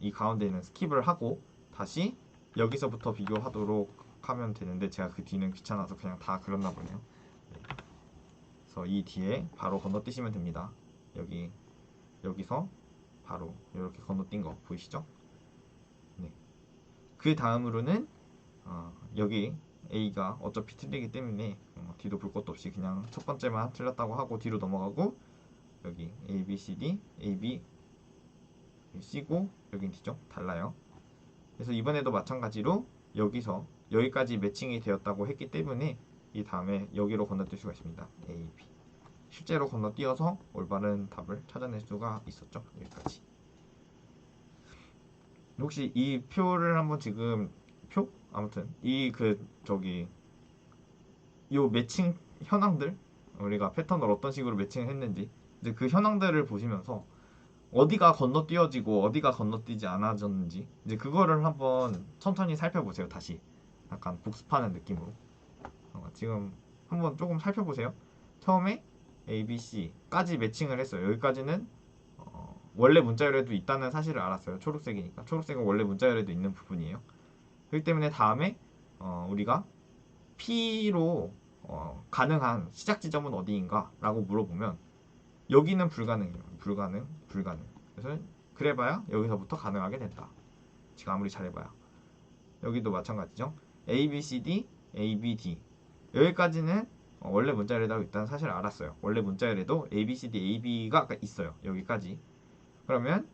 이 가운데 있는 스킵을 하고 다시 여기서부터 비교하도록 하면 되는데 제가 그 뒤는 귀찮아서 그냥 다 그렸나 보네요. 그래서 이 뒤에 바로 건너뛰시면 됩니다. 여기서 바로 이렇게 건너뛴 거 보이시죠? 네. 그 다음으로는 여기 A가 어차피 틀리기 때문에 뒤도 볼 것도 없이 그냥 첫 번째만 틀렸다고 하고 뒤로 넘어가고 여기 A, B, C, D, A, B, C고 여긴 D죠? 달라요. 그래서 이번에도 마찬가지로 여기서 여기까지 매칭이 되었다고 했기 때문에 이 다음에 여기로 건너뛸 수가 있습니다. A, B. 실제로 건너뛰어서 올바른 답을 찾아낼 수가 있었죠. 여기까지. 혹시 이 표를 한번 지금 아무튼 이 요 매칭 현황들 우리가 패턴을 어떤 식으로 매칭을 했는지 이제 그 현황들을 보시면서 어디가 건너뛰어지고 어디가 건너뛰지 않아졌는지 이제 그거를 한번 천천히 살펴보세요. 다시 약간 복습하는 느낌으로 지금 한번 조금 살펴보세요. 처음에 A, B, C까지 매칭을 했어요. 여기까지는 원래 문자열에도 있다는 사실을 알았어요. 초록색이니까. 초록색은 원래 문자열에도 있는 부분이에요. 그렇기 때문에 다음에 우리가 P로 가능한 시작 지점은 어디인가 라고 물어보면 여기는 불가능해요. 불가능. 그래서 그래봐야 여기서부터 가능하게 된다. 지금 아무리 잘해봐야. 여기도 마찬가지죠. A, B, C, D, A, B, D 여기까지는 원래 문자열에도 있다는 사실을 알았어요. 원래 문자열에도 A, B, C, D, A, B가 있어요. 여기까지. 그러면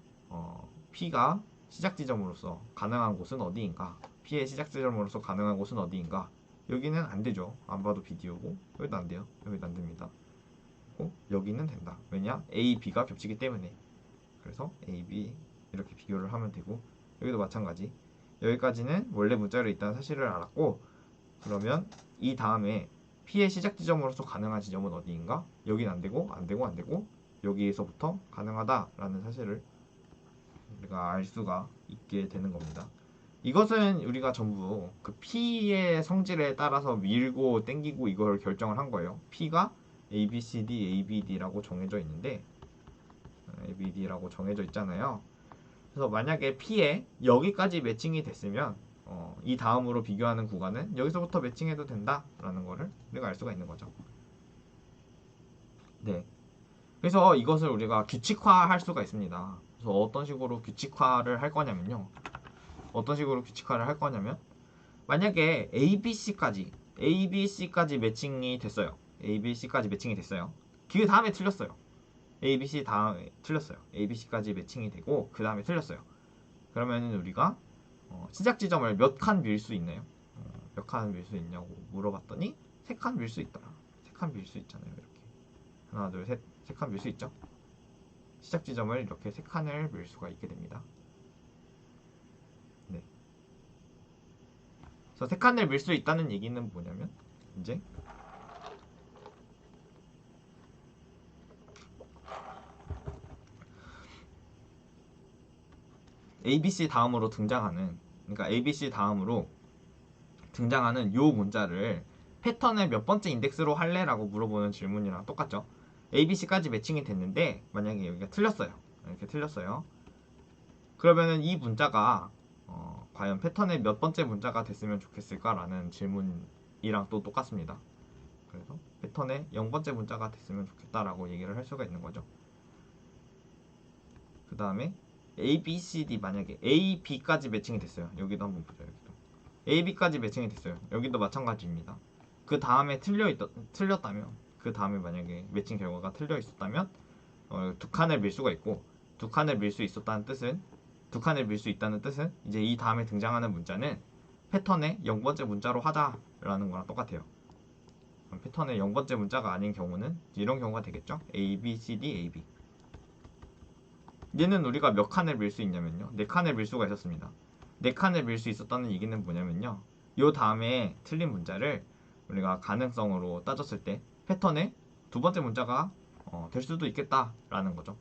P가 시작 지점으로서 가능한 곳은 어디인가? P의 시작 지점으로서 가능한 곳은 어디인가? 여기는 안 되죠. 안 봐도 비디오고 여기도 안 돼요. 여기도 안 됩니다. 여기는 된다. 왜냐? A, B가 겹치기 때문에. 그래서 A, B 이렇게 비교를 하면 되고 여기도 마찬가지. 여기까지는 원래 문자열에 있다는 사실을 알았고 그러면 이 다음에 P의 시작 지점으로서 가능한 지점은 어디인가? 여긴 안 되고 안 되고 안 되고 여기에서부터 가능하다라는 사실을 우리가 알 수가 있게 되는 겁니다. 이것은 우리가 전부 그 P의 성질에 따라서 밀고 땡기고 이걸 결정을 한 거예요. P가 A, B, C, D, A, B, D라고 정해져 있는데 A, B, D라고 정해져 있잖아요. 그래서 만약에 P에 여기까지 매칭이 됐으면 이 다음으로 비교하는 구간은 여기서부터 매칭해도 된다라는 거를 우리가 알 수가 있는 거죠. 네. 그래서 이것을 우리가 규칙화할 수가 있습니다. 그래서 어떤 식으로 규칙화를 할 거냐면요. 만약에 A, B, C까지 매칭이 됐어요. A, B, C까지 매칭이 됐어요. 그 다음에 틀렸어요. A, B, C 다음에 틀렸어요. A, B, C까지 매칭이 되고 그 다음에 틀렸어요. 그러면 우리가 시작 지점을 몇 칸 밀 수 있나요? 몇 칸 밀 수 있냐고 물어봤더니 3칸 밀 수 있더라. 3칸 밀 수 있잖아요. 이렇게 하나, 둘, 셋, 3칸 밀 수 있죠? 시작 지점을 이렇게 3칸을 밀 수가 있게 됩니다. 네. 그래서 세 칸을 밀 수 있다는 얘기는 뭐냐면 이제 ABC 다음으로 등장하는, 그러니까 ABC 다음으로 등장하는 요 문자를 패턴의 몇 번째 인덱스로 할래? 라고 물어보는 질문이랑 똑같죠. ABC까지 매칭이 됐는데 만약에 여기가 틀렸어요. 이렇게 틀렸어요. 그러면은 이 문자가 과연 패턴의 몇 번째 문자가 됐으면 좋겠을까? 라는 질문이랑 또 똑같습니다. 그래서 패턴의 0번째 문자가 됐으면 좋겠다라고 얘기를 할 수가 있는 거죠. 그 다음에 A, B, C, D 만약에 A, B까지 매칭이 됐어요. 여기도 한번 보죠. 여기도 A, B까지 매칭이 됐어요. 여기도 마찬가지입니다. 그 다음에 틀렸다면, 그 다음에 만약에 매칭 결과가 틀려 있었다면 두 칸을 밀 수가 있고, 두 칸을 밀 수 있었다는 뜻은, 두 칸을 밀 수 있다는 뜻은 이제 이 다음에 등장하는 문자는 패턴의 0번째 문자로 하자라는 거랑 똑같아요. 패턴의 0번째 문자가 아닌 경우는 이런 경우가 되겠죠. A, B, C, D, A, B. 얘는 우리가 몇 칸을 밀 수 있냐면요, 4칸을 밀 수가 있었습니다. 4칸을 밀 수 있었다는 얘기는 뭐냐면요, 요 다음에 틀린 문자를 우리가 가능성으로 따졌을 때 패턴의 두 번째 문자가 될 수도 있겠다라는 거죠.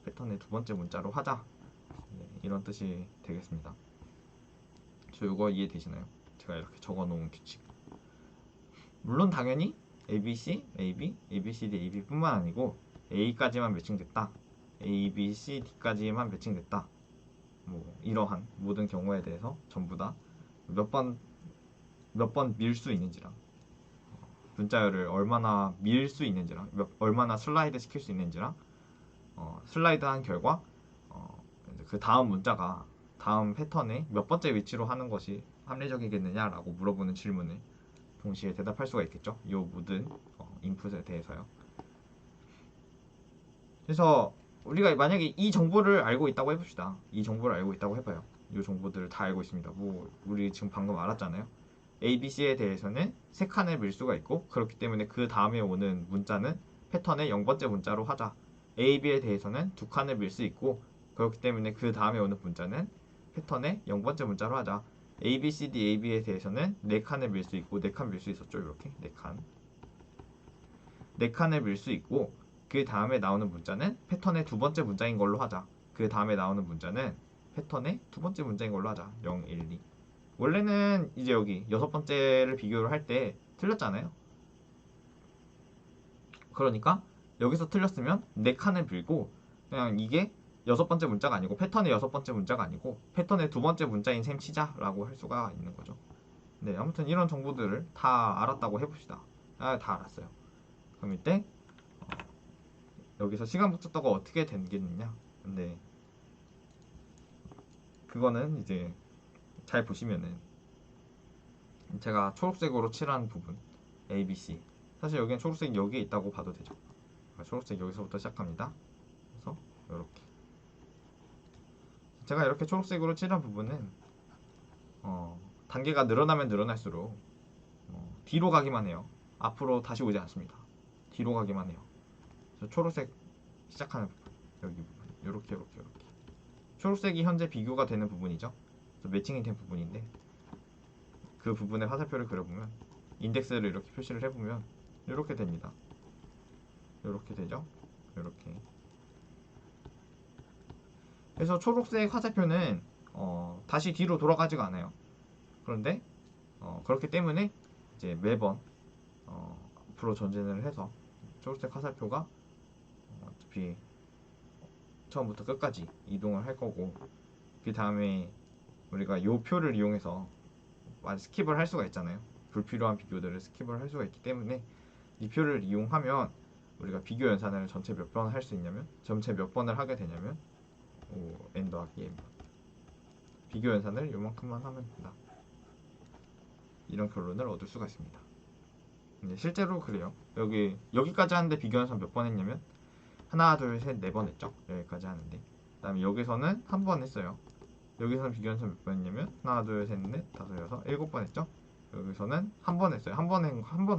패턴의 두 번째 문자로 하자. 네, 이런 뜻이 되겠습니다. 저 이거 이해되시나요? 제가 이렇게 적어놓은 규칙. 물론 당연히 ABC, AB, ABCD, AB 뿐만 아니고 A까지만 매칭됐다, A, B, C, D까지만 매칭됐다, 뭐 이러한 모든 경우에 대해서 전부 다 몇 번 밀 수 있는지랑 문자열을 얼마나 밀 수 있는지랑 얼마나 슬라이드 시킬 수 있는지랑 슬라이드한 결과 그 다음 문자가 다음 패턴의 몇 번째 위치로 하는 것이 합리적이겠느냐라고 물어보는 질문을 동시에 대답할 수가 있겠죠. 이 모든 인풋에 대해서요. 그래서 우리가 만약에 이 정보를 알고 있다고 해봅시다. 이 정보를 알고 있다고 해봐요. 이 정보들을 다 알고 있습니다. 뭐 우리 지금 방금 알았잖아요. A, B, C에 대해서는 3칸을 밀 수가 있고, 그렇기 때문에 그 다음에 오는 문자는 패턴의 0번째 문자로 하자. A, B에 대해서는 2칸을 밀 수 있고, 그렇기 때문에 그 다음에 오는 문자는 패턴의 0번째 문자로 하자. A, B, C, D, A, B에 대해서는 4칸을 밀 수 있고, 4칸 밀 수 있었죠. 이렇게 4칸. 4칸을 밀 수 있고, 그 다음에 나오는 문자는 패턴의 두 번째 문자인 걸로 하자. 그 다음에 나오는 문자는 패턴의 두 번째 문자인 걸로 하자. 0, 1, 2. 원래는 이제 여기 6번째를 비교를 할 때 틀렸잖아요. 그러니까 여기서 틀렸으면 4칸을 빌고 그냥 이게 6번째 문자가 아니고, 패턴의 6번째 문자가 아니고 패턴의 두 번째 문자인 셈 치자라고 할 수가 있는 거죠. 네, 아무튼 이런 정보들을 다 알았다고 해봅시다. 다 알았어요. 그럼 이때 여기서 시간 붙였다가 어떻게 되겠느냐. 근데 그거는 이제 잘 보시면은 제가 초록색으로 칠한 부분 A, B, C, 사실 여기는 초록색이 여기에 있다고 봐도 되죠. 초록색 여기서부터 시작합니다. 그래서 이렇게 제가 이렇게 초록색으로 칠한 부분은 단계가 늘어나면 늘어날수록 뒤로 가기만 해요. 앞으로 다시 오지 않습니다. 뒤로 가기만 해요. 그래서 초록색 시작하는 부분, 여기 부분, 이렇게 초록색이 현재 비교가 되는 부분이죠. 그래서 매칭이 된 부분인데, 그 부분에 화살표를 그려보면 인덱스를 이렇게 표시를 해보면 이렇게 됩니다. 이렇게 되죠. 이렇게. 그래서 초록색 화살표는 다시 뒤로 돌아가지가 않아요. 그런데 그렇기 때문에 이제 매번 앞으로 전진을 해서 초록색 화살표가 어차피 처음부터 끝까지 이동을 할 거고, 그 다음에 우리가 요 표를 이용해서 스킵을 할 수가 있잖아요. 불필요한 비교들을 스킵을 할 수가 있기 때문에 이 표를 이용하면 우리가 비교 연산을 전체 몇 번 할 수 있냐면, 전체 몇 번을 하게 되냐면 n 더하기 n 번. 비교 연산을 요만큼만 하면 된다. 이런 결론을 얻을 수가 있습니다. 실제로 그래요. 여기까지 하는데 비교 연산 몇 번 했냐면 하나, 둘, 셋, 네 번 했죠. 여기까지 하는데. 그 다음에 여기서는 한 번 했어요. 여기서는 비교 연산 몇 번 했냐면 하나, 둘, 셋, 넷, 다섯, 여섯, 7번 했죠. 여기서는 한 번 했어요. 한 번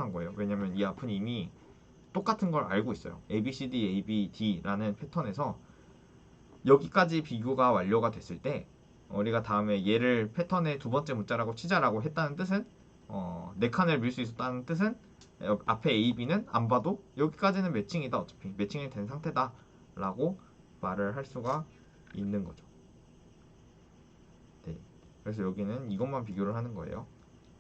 한 거예요. 왜냐면 이 앞은 이미 똑같은 걸 알고 있어요. A, B, C, D, A, B, D라는 패턴에서 여기까지 비교가 완료가 됐을 때 우리가 다음에 얘를 패턴의 두 번째 문자라고 치자라고 했다는 뜻은 네 칸을 밀 수 있었다는 뜻은 앞에 A, B는 안 봐도 여기까지는 매칭이다. 어차피 매칭이 된 상태다 라고 말을 할 수가 있는 거죠. 네. 그래서 여기는 이것만 비교를 하는 거예요.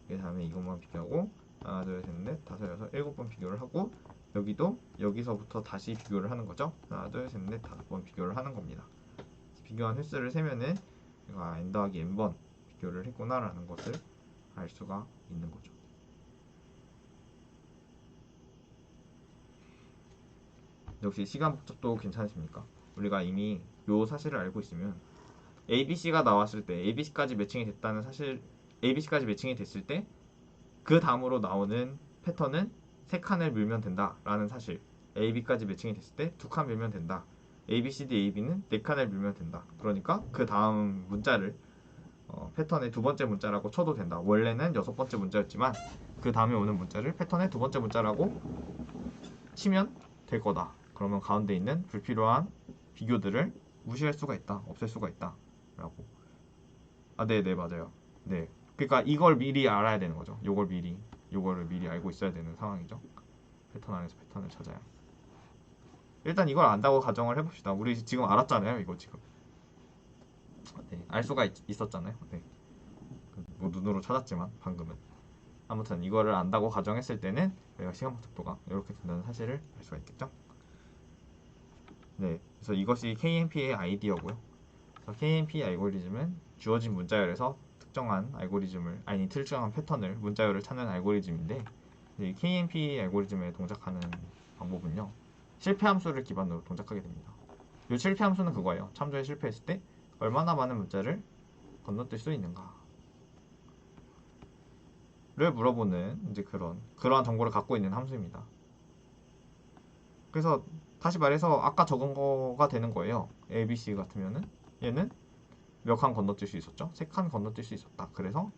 그 다음에 이것만 비교하고 하나, 둘, 셋, 넷, 다섯, 여섯, 일곱 번 비교를 하고 여기도 여기서부터 다시 비교를 하는 거죠. 하나, 둘, 셋, 넷, 다섯 번 비교를 하는 겁니다. 비교한 횟수를 세면은 얘가 n 더하기 n번 비교를 했구나라는 것을 알 수가 있는 거죠. 역시 시간 복잡도 괜찮으십니까? 우리가 이미 요 사실을 알고 있으면 ABC가 나왔을 때 ABC까지 매칭이 됐다는 사실 ABC까지 매칭이 됐을 때 그 다음으로 나오는 패턴은 3칸을 밀면 된다 라는 사실 AB까지 매칭이 됐을 때 2칸 밀면 된다 A, B, C, D, A, B는 4칸을 밀면 된다 그러니까 그 다음 문자를 패턴의 두 번째 문자라고 쳐도 된다 원래는 6번째 문자였지만 그 다음에 오는 문자를 패턴의 두 번째 문자라고 치면 될 거다 그러면 가운데 있는 불필요한 비교들을 무시할 수가 있다 없앨 수가 있다 라고 네네 맞아요 네 그러니까 이걸 미리 알아야 되는 거죠. 요거를 미리 알고 있어야 되는 상황이죠. 패턴 안에서 패턴을 찾아야. 일단 이걸 안다고 가정을 해봅시다. 우리 지금 알았잖아요. 이거 지금. 네, 알 수가 있었잖아요. 네. 뭐 눈으로 찾았지만 방금은. 아무튼 이거를 안다고 가정했을 때는 저희가 시간 복잡도가 이렇게 된다는 사실을 알 수가 있겠죠. 네, 그래서 이것이 KMP의 아이디어고요. 그래서 KMP 알고리즘은 주어진 문자열에서 특정한 알고리즘을 특정한 패턴을 문자열을 찾는 알고리즘인데 이 KMP 알고리즘에 동작하는 방법은요 실패 함수를 기반으로 동작하게 됩니다. 이 실패 함수는 그거예요. 참조에 실패했을 때 얼마나 많은 문자를 건너뛸 수 있는가를 물어보는 이제 그러한 정보를 갖고 있는 함수입니다. 그래서 다시 말해서 아까 적은 거가 되는 거예요. ABC 같으면은 얘는 몇 칸 건너뛸 수 있었죠? 3칸 건너뛸 수 있었다. 그래서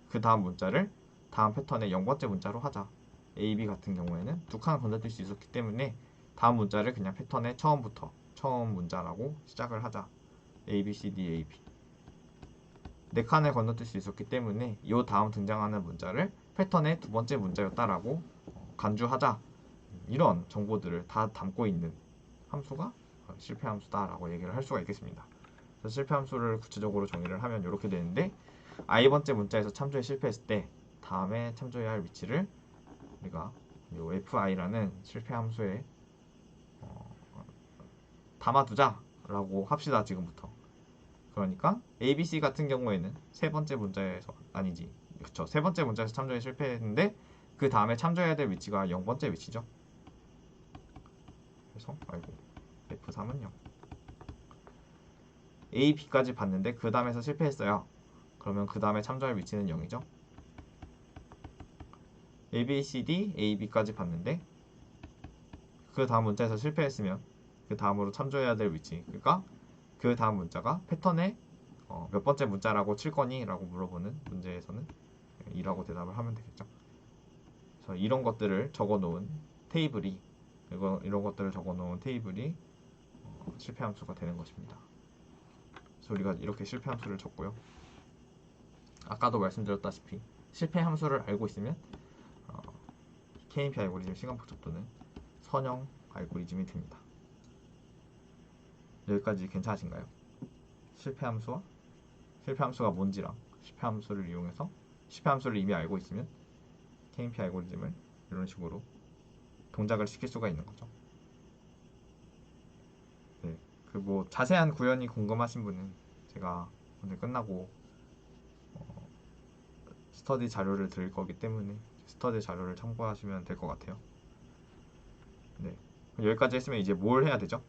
그 다음 문자를 다음 패턴의 0번째 문자로 하자. AB 같은 경우에는 2칸 건너뛸 수 있었기 때문에 다음 문자를 그냥 패턴의 처음 문자라고 시작을 하자. A, B, C, D, A, B 4칸을 건너뛸 수 있었기 때문에 이 다음 등장하는 문자를 패턴의 두 번째 문자였다라고 간주하자. 이런 정보들을 다 담고 있는 함수가 실패 함수다라고 얘기를 할 수가 있겠습니다. 그래서 실패 함수를 구체적으로 정의를 하면 이렇게 되는데 i번째 문자에서 참조에 실패했을 때 다음에 참조해야 할 위치를 우리가 이 fi라는 실패 함수에 담아두자라고 합시다. 지금부터. 그러니까 ABC 같은 경우에는 세 번째 문자에서 그쵸 세 번째 문자에서 참조에 실패했는데 그 다음에 참조해야 될 위치가 0번째 위치죠. 그래서 F3은 0 A, B까지 봤는데 그 다음에서 실패했어요. 그러면 그 다음에 참조할 위치는 0이죠. A, B, C, D, A, B까지 봤는데 그 다음 문자에서 실패했으면 그 다음으로 참조해야 될 위치 그러니까 그 다음 문자가 패턴의 몇 번째 문자라고 칠 거니? 라고 물어보는 문제에서는 2라고 대답을 하면 되겠죠. 그래서 이런 것들을 적어놓은 테이블이 이런 것들을 적어놓은 테이블이 실패 함수가 되는 것입니다. 그래서 우리가 이렇게 실패 함수를 적고요. 아까도 말씀드렸다시피 실패 함수를 알고 있으면 KMP 알고리즘 시간 복잡도는 선형 알고리즘이 됩니다. 여기까지 괜찮으신가요? 실패 함수가 뭔지랑 실패 함수를 이용해서 실패 함수를 이미 알고 있으면 KMP 알고리즘을 이런 식으로 동작을 시킬 수가 있는 거죠. 네, 그 뭐 자세한 구현이 궁금하신 분은 제가 오늘 끝나고 스터디 자료를 드릴 거기 때문에 스터디 자료를 참고하시면 될 것 같아요. 네, 여기까지 했으면 이제 뭘 해야 되죠?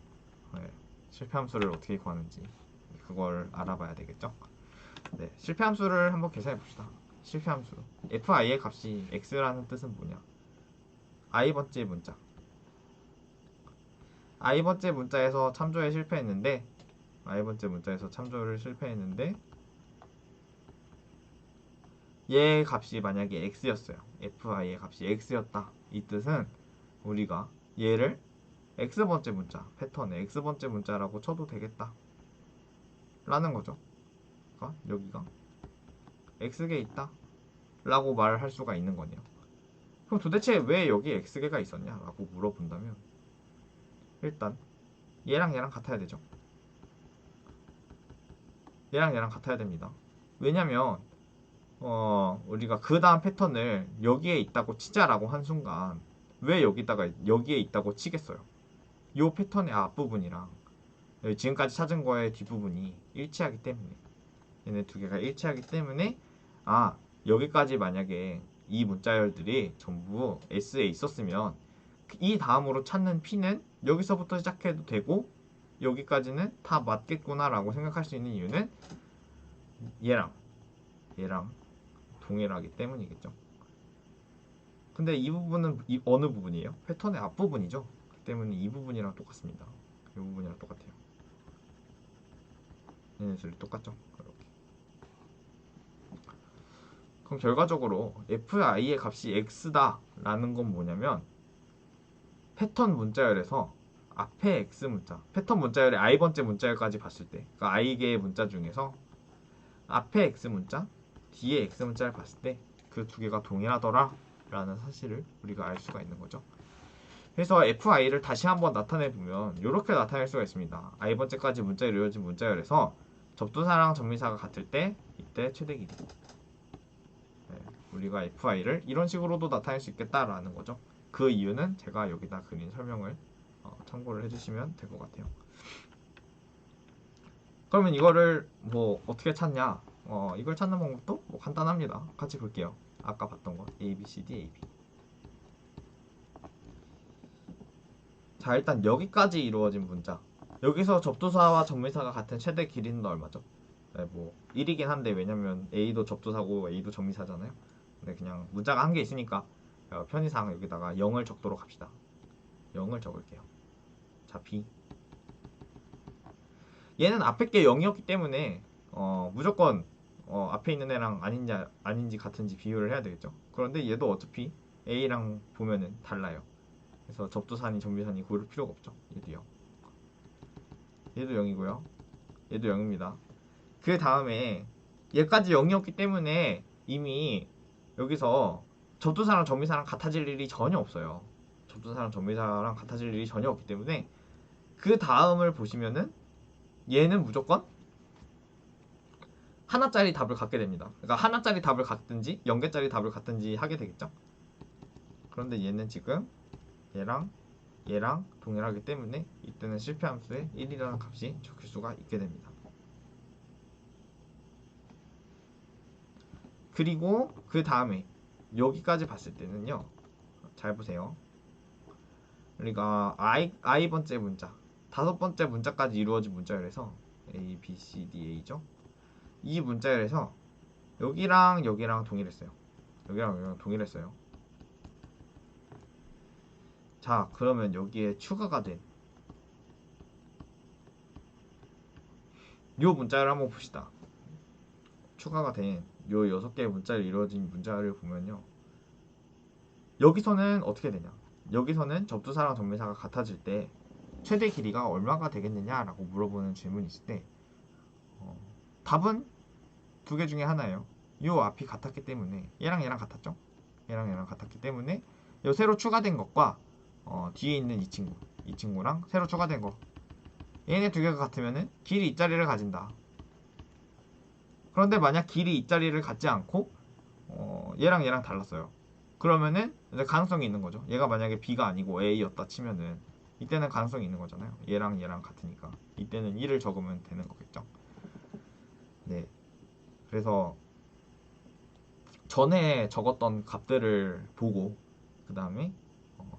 네, 실패 함수를 어떻게 구하는지 그걸 알아봐야 되겠죠. 네, 실패 함수를 한번 계산해 봅시다. 실패 함수 fi의 값이 x라는 뜻은 뭐냐? i번째 문자 i번째 문자에서 참조에 실패했는데 i번째 문자에서 참조를 실패했는데 얘 값이 만약에 x였어요. fi의 값이 x였다. 이 뜻은 우리가 얘를 x번째 문자, 패턴의 x번째 문자라고 쳐도 되겠다. 라는 거죠. 그러니까 여기가 x개 있다 라고 말을 할 수가 있는 거네요. 그럼 도대체 왜 여기 x개가 있었냐 라고 물어본다면 일단 얘랑 얘랑 같아야 되죠. 얘랑 얘랑 같아야 됩니다. 왜냐면 우리가 그 다음 패턴을 여기에 있다고 치자라고 한 순간 왜 여기다가 여기에 있다고 치겠어요? 이 패턴의 앞부분이랑 지금까지 찾은 거의 뒷부분이 일치하기 때문에 얘네 두 개가 일치하기 때문에 아 여기까지 만약에 이 문자열들이 전부 S에 있었으면 이 다음으로 찾는 P는 여기서부터 시작해도 되고 여기까지는 다 맞겠구나 라고 생각할 수 있는 이유는 얘랑 동일하기 때문이겠죠. 근데 이 부분은 어느 부분이에요? 패턴의 앞부분이죠. 그 때문에 이 부분이랑 똑같습니다. 이 부분이랑 똑같아요. 얘네들이 똑같죠? 이렇게. 그럼 결과적으로 fi의 값이 x다 라는 건 뭐냐면 패턴 문자열에서 앞에 x 문자, 패턴 문자열의 i번째 문자열까지 봤을 때 그러니까 i개의 문자 중에서 앞에 x 문자, 뒤에 x 문자를 봤을 때 그 두 개가 동일하더라 라는 사실을 우리가 알 수가 있는 거죠. 그래서 fi를 다시 한번 나타내 보면 이렇게 나타낼 수가 있습니다. i번째까지 문자열이 이루어진 문자열에서 접두사랑 접미사가 같을 때 이때 최대 길이. 네, 우리가 fi를 이런 식으로도 나타낼 수 있겠다라는 거죠. 그 이유는 제가 여기다 그린 설명을 참고를 해주시면 될 것 같아요. 그러면 이거를 뭐 어떻게 찾냐? 이걸 찾는 방법도 뭐 간단합니다. 같이 볼게요. 아까 봤던 거 A, B, C, D, A, B. 자 일단 여기까지 이루어진 문자. 여기서 접두사와 접미사가 같은 최대 길이는 얼마죠? 네, 뭐 1이긴 한데 왜냐면 A도 접두사고 A도 접미사잖아요. 근데 그냥 문자가 한 개 있으니까 편의상 여기다가 0을 적도록 합시다. 0을 적을게요. 자 B. 얘는 앞에 게 0이었기 때문에 무조건 앞에 있는 애랑 아닌지 같은지 비교를 해야 되겠죠. 그런데 얘도 어차피 A랑 보면은 달라요. 그래서 접두사니 접미사니 고를 필요가 없죠. 얘도 0. 얘도 0이고요. 얘도 0입니다. 그 다음에 얘까지 0이었기 때문에 이미 여기서 접두사랑 접미사랑 같아질 일이 전혀 없어요. 접두사랑 접미사랑 같아질 일이 전혀 없기 때문에 그 다음을 보시면은 얘는 무조건 하나짜리 답을 갖게 됩니다. 그러니까 하나짜리 답을 갖든지 0개짜리 답을 갖든지 하게 되겠죠. 그런데 얘는 지금 얘랑 동일하기 때문에 이때는 실패함수에 1이라는 값이 적힐 수가 있게 됩니다. 그리고 그 다음에 여기까지 봤을 때는요. 잘 보세요. 우리가 i번째 문자, 다섯 번째 문자까지 이루어진 문자열에서 A, B, C, D, A죠. 이 문자열에서 여기랑 여기랑 동일했어요. 여기랑 여기랑 동일했어요. 자, 그러면 여기에 추가가 된 요 문자를 한번 봅시다. 추가가 된 요 6개의 문자를 이루어진 문자를 보면요. 여기서는 어떻게 되냐? 여기서는 접두사랑 접미사가 같아질 때 최대 길이가 얼마가 되겠느냐라고 물어보는 질문이 있을 때 답은 두 개 중에 하나예요. 요 앞이 같았기 때문에 얘랑 얘랑 같았죠? 얘랑 얘랑 같았기 때문에 요 새로 추가된 것과 뒤에 있는 이 친구랑 새로 추가된 거 얘네 두 개가 같으면은 길이 이자리를 가진다. 그런데 만약 길이 이자리를 갖지 않고 얘랑 얘랑 달랐어요. 그러면은 이제 가능성이 있는 거죠. 얘가 만약에 B가 아니고 A였다 치면은 이때는 가능성이 있는 거잖아요. 얘랑 얘랑 같으니까 이때는 1을 적으면 되는 거겠죠. 네. 그래서 전에 적었던 값들을 보고 그 다음에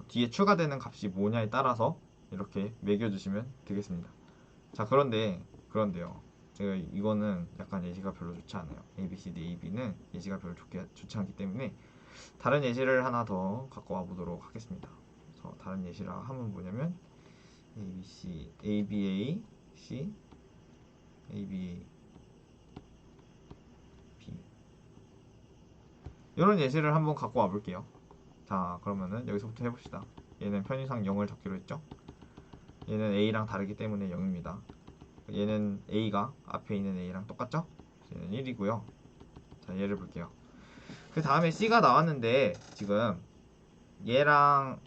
뒤에 추가되는 값이 뭐냐에 따라서 이렇게 매겨주시면 되겠습니다. 자 그런데요. 제가 이거는 약간 예시가 별로 좋지 않아요. A, B, C, D, A, B는 예시가 별로 좋지 않기 때문에 다른 예시를 하나 더 갖고 와 보도록 하겠습니다. 그래서 다른 예시라 하면 뭐냐면 A, B, C, A, B, A, C, A, B, A, B 이런 예시를 한번 갖고 와 볼게요. 자 그러면은 여기서부터 해봅시다. 얘는 편의상 0을 적기로 했죠. 얘는 A랑 다르기 때문에 0입니다. 얘는 A가 앞에 있는 A랑 똑같죠? 이건 1이고요. 자, 얘를 볼게요. 그 다음에 C가 나왔는데 지금 얘랑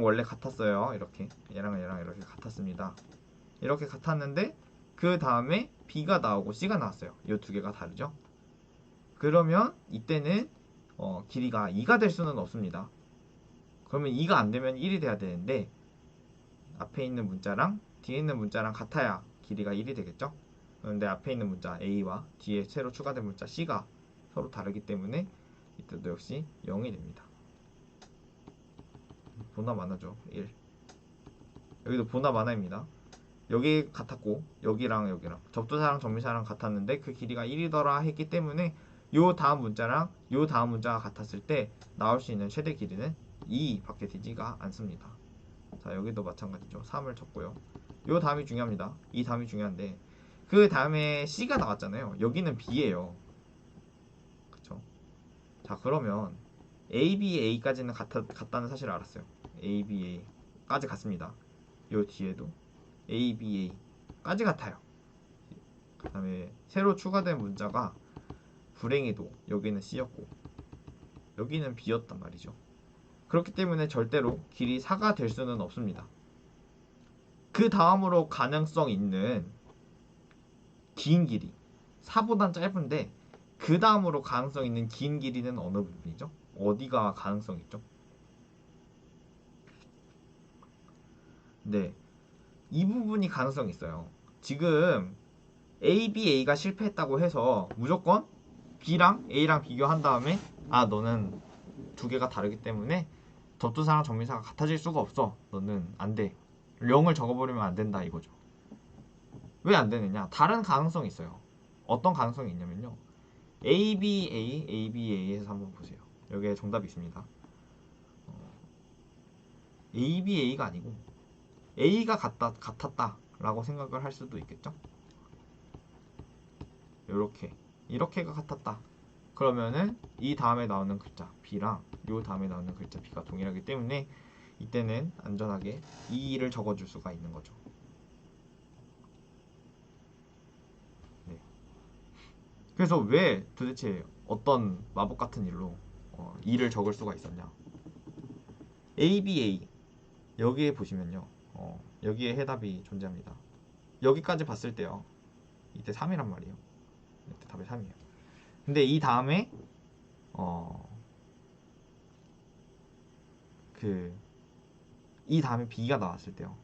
원래 같았어요. 이렇게 얘랑 이렇게 같았습니다. 이렇게 같았는데 그 다음에 B가 나오고 C가 나왔어요. 이 두 개가 다르죠. 그러면 이때는 길이가 2가 될 수는 없습니다. 그러면 2가 안 되면 1이 돼야 되는데 앞에 있는 문자랑 뒤에 있는 문자랑 같아야 길이가 1이 되겠죠. 그런데 앞에 있는 문자 A와 뒤에 새로 추가된 문자 C가 서로 다르기 때문에 이때도 역시 0이 됩니다. 보나 마나죠. 1. 여기도 보나 마나입니다. 여기 같았고 여기랑 접두사랑 접미사랑 같았는데 그 길이가 1이더라 했기 때문에 요 다음 문자랑 요 다음 문자가 같았을 때 나올 수 있는 최대 길이는 2밖에 되지가 않습니다. 자, 여기도 마찬가지죠. 3을 쳤고요. 요 다음이 중요합니다. 이 다음이 중요한데 그 다음에 C가 나왔잖아요. 여기는 B예요. 그쵸? 자, 그러면 A, B, A까지는 같다는 사실을 알았어요. A, B, A까지 같습니다. 요 뒤에도 A, B, A까지 같아요. 그 다음에 새로 추가된 문자가 불행히도 여기는 C였고 여기는 B였단 말이죠. 그렇기 때문에 절대로 길이 4가 될 수는 없습니다. 그 다음으로 가능성 있는 긴 길이 4보단 짧은데 그 다음으로 가능성 있는 긴 길이는 어느 부분이죠? 어디가 가능성 있죠? 네, 이 부분이 가능성 있어요. 지금 A, B, A가 실패했다고 해서 무조건 B랑 A랑 비교한 다음에 아, 너는 두 개가 다르기 때문에 접두사랑 접미사가 같아질 수가 없어. 너는 안 돼. 0을 적어버리면 안 된다 이거죠. 왜 안 되느냐? 다른 가능성이 있어요. 어떤 가능성이 있냐면요. A, B, A, A, B, A에서 한번 보세요. 여기에 정답이 있습니다. A, B, A가 아니고 A가 같았다 라고 생각을 할 수도 있겠죠. 이렇게가 같았다. 그러면은 이 다음에 나오는 글자 B랑 요 다음에 나오는 글자 B가 동일하기 때문에 이때는 안전하게 2를 적어줄 수가 있는 거죠. 네. 그래서 왜 도대체 어떤 마법 같은 일로 2를 적을 수가 있었냐? A, B, A 여기에 보시면요. 여기에 해답이 존재합니다. 여기까지 봤을 때요. 이때 3이란 말이에요. 이때 답이 3이에요. 근데 이 다음에 이 다음에 B가 나왔을 때요.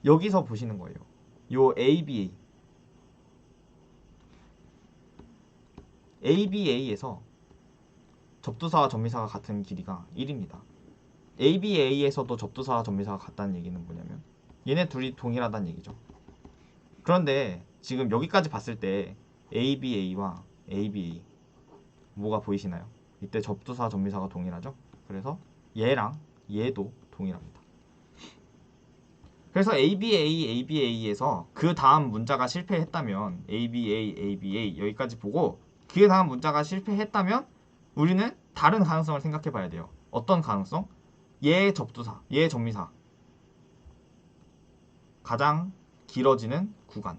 여기서 보시는 거예요. 요 A, B, A. A, B, A에서 접두사와 접미사가 같은 길이가 1입니다. A, B, A에서도 접두사와 접미사가 같다는 얘기는 뭐냐면 얘네 둘이 동일하다는 얘기죠. 그런데 지금 여기까지 봤을 때 A, B, A와 A, B, A 뭐가 보이시나요? 이때 접두사, 접미사가 동일하죠? 그래서 얘랑 얘도 동일합니다. 그래서 ABA, ABA에서 그 다음 문자가 실패했다면 ABA, ABA 여기까지 보고 그 다음 문자가 실패했다면 우리는 다른 가능성을 생각해 봐야 돼요. 어떤 가능성? 얘 접두사, 얘 접미사 가장 길어지는 구간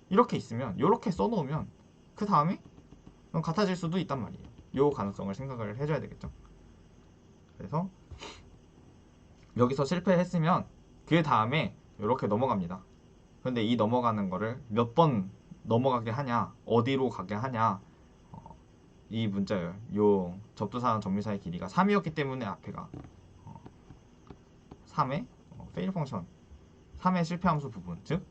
이렇게 있으면 이렇게 써놓으면 그 다음에 같아질 수도 있단 말이에요. 이 가능성을 생각을 해줘야 되겠죠. 그래서 여기서 실패했으면 그 다음에 이렇게 넘어갑니다. 그런데 이 넘어가는 거를 몇 번 넘어가게 하냐, 어디로 가게 하냐, 이 문자열, 요 접두사랑 접미사의 길이가 3이었기 때문에 앞에가 3의 페일 펑션, 3의 실패함수 부분, 즉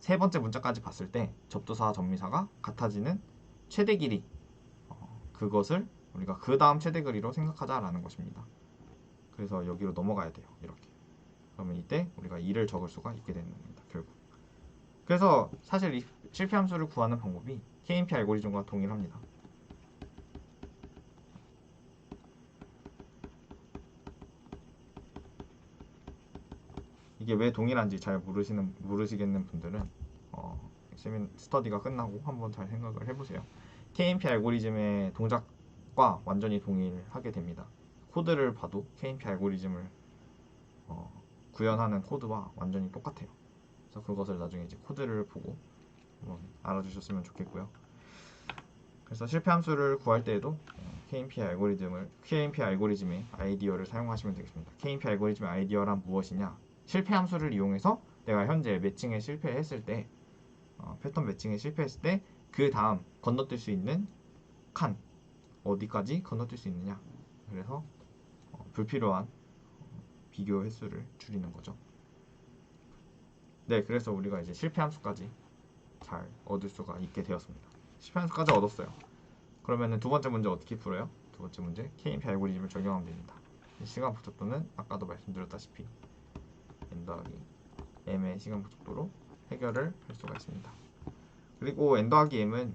세 번째 문자까지 봤을 때 접두사와 접미사가 같아지는 최대 길이, 그것을 우리가 그 다음 최대 길이로 생각하자라는 것입니다. 그래서 여기로 넘어가야 돼요. 이렇게. 그러면 이때 우리가 2를 적을 수가 있게 되는 겁니다. 결국. 그래서 사실 이 실패함수를 구하는 방법이 KMP 알고리즘과 동일합니다. 이게 왜 동일한지 잘 모르시겠는 분들은 스터디가 끝나고 한번 잘 생각을 해보세요. KMP 알고리즘의 동작과 완전히 동일하게 됩니다. 코드를 봐도 KMP 알고리즘을 구현하는 코드와 완전히 똑같아요. 그래서 그것을 나중에 이제 코드를 보고 한번 알아주셨으면 좋겠고요. 그래서 실패 함수를 구할 때에도 KMP 알고리즘의 아이디어를 사용하시면 되겠습니다. KMP 알고리즘의 아이디어란 무엇이냐? 실패 함수를 이용해서 내가 현재 매칭에 실패했을 때, 패턴 매칭에 실패했을 때 그 다음 건너뛸 수 있는 칸, 어디까지 건너뛸 수 있느냐? 그래서 불필요한 비교 횟수를 줄이는 거죠. 네, 그래서 우리가 이제 실패 함수까지 잘 얻을 수가 있게 되었습니다. 실패 함수까지 얻었어요. 그러면은 두 번째 문제 어떻게 풀어요? 두 번째 문제 KMP 알고리즘을 적용하면 됩니다. 시간 북적도는 아까도 말씀드렸다시피 n 더하기 m의 시간 북적도로 해결을 할 수가 있습니다. 그리고 n 더하기 m은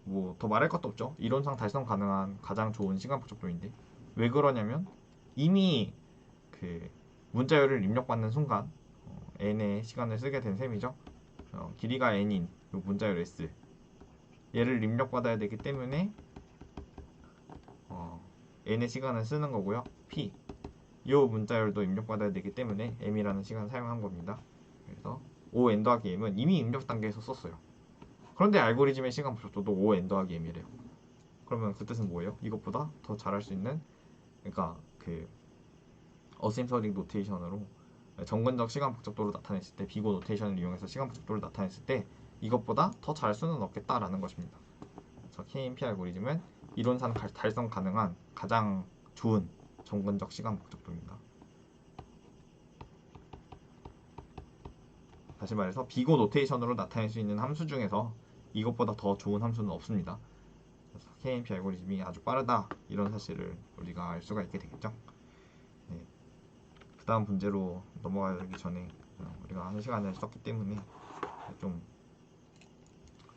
뭐 더 말할 것도 없죠. 이론상 달성 가능한 가장 좋은 시간 북적도인데 왜 그러냐면 이미 그 문자열을 입력받는 순간 n의 시간을 쓰게 된 셈이죠. 길이가 n인 이 문자열 s 얘를 입력받아야 되기 때문에 n의 시간을 쓰는 거고요. p 이 문자열도 입력받아야 되기 때문에 m이라는 시간을 사용한 겁니다. 그래서 5n 더하기 m은 이미 입력 단계에서 썼어요. 그런데 알고리즘의 시간 북적도도 5n 더하기 m이래요. 그러면 그 뜻은 뭐예요? 이것보다 더 잘할 수 있는, 그러니까 그 어셈서릭 노테이션으로 정근적 시간 북적도를 나타냈을 때, 비고 노테이션을 이용해서 시간 북적도를 나타냈을 때 이것보다 더 잘 수는 없겠다라는 것입니다. 그래서 KMP 알고리즘은 이론상 달성 가능한 가장 좋은 정근적 시간 북적도입니다. 다시 말해서 비고 노테이션으로 나타낼 수 있는 함수 중에서 이것보다 더 좋은 함수는 없습니다. 그래서 KMP 알고리즘이 아주 빠르다, 이런 사실을 우리가 알 수가 있게 되겠죠. 네. 그 다음 문제로 넘어가기 전에 우리가 1시간을 썼기 때문에 좀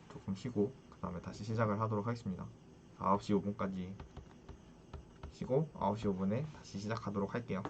조금 쉬고 그 다음에 다시 시작을 하도록 하겠습니다. 9시 5분까지 쉬고 9시 5분에 다시 시작하도록 할게요.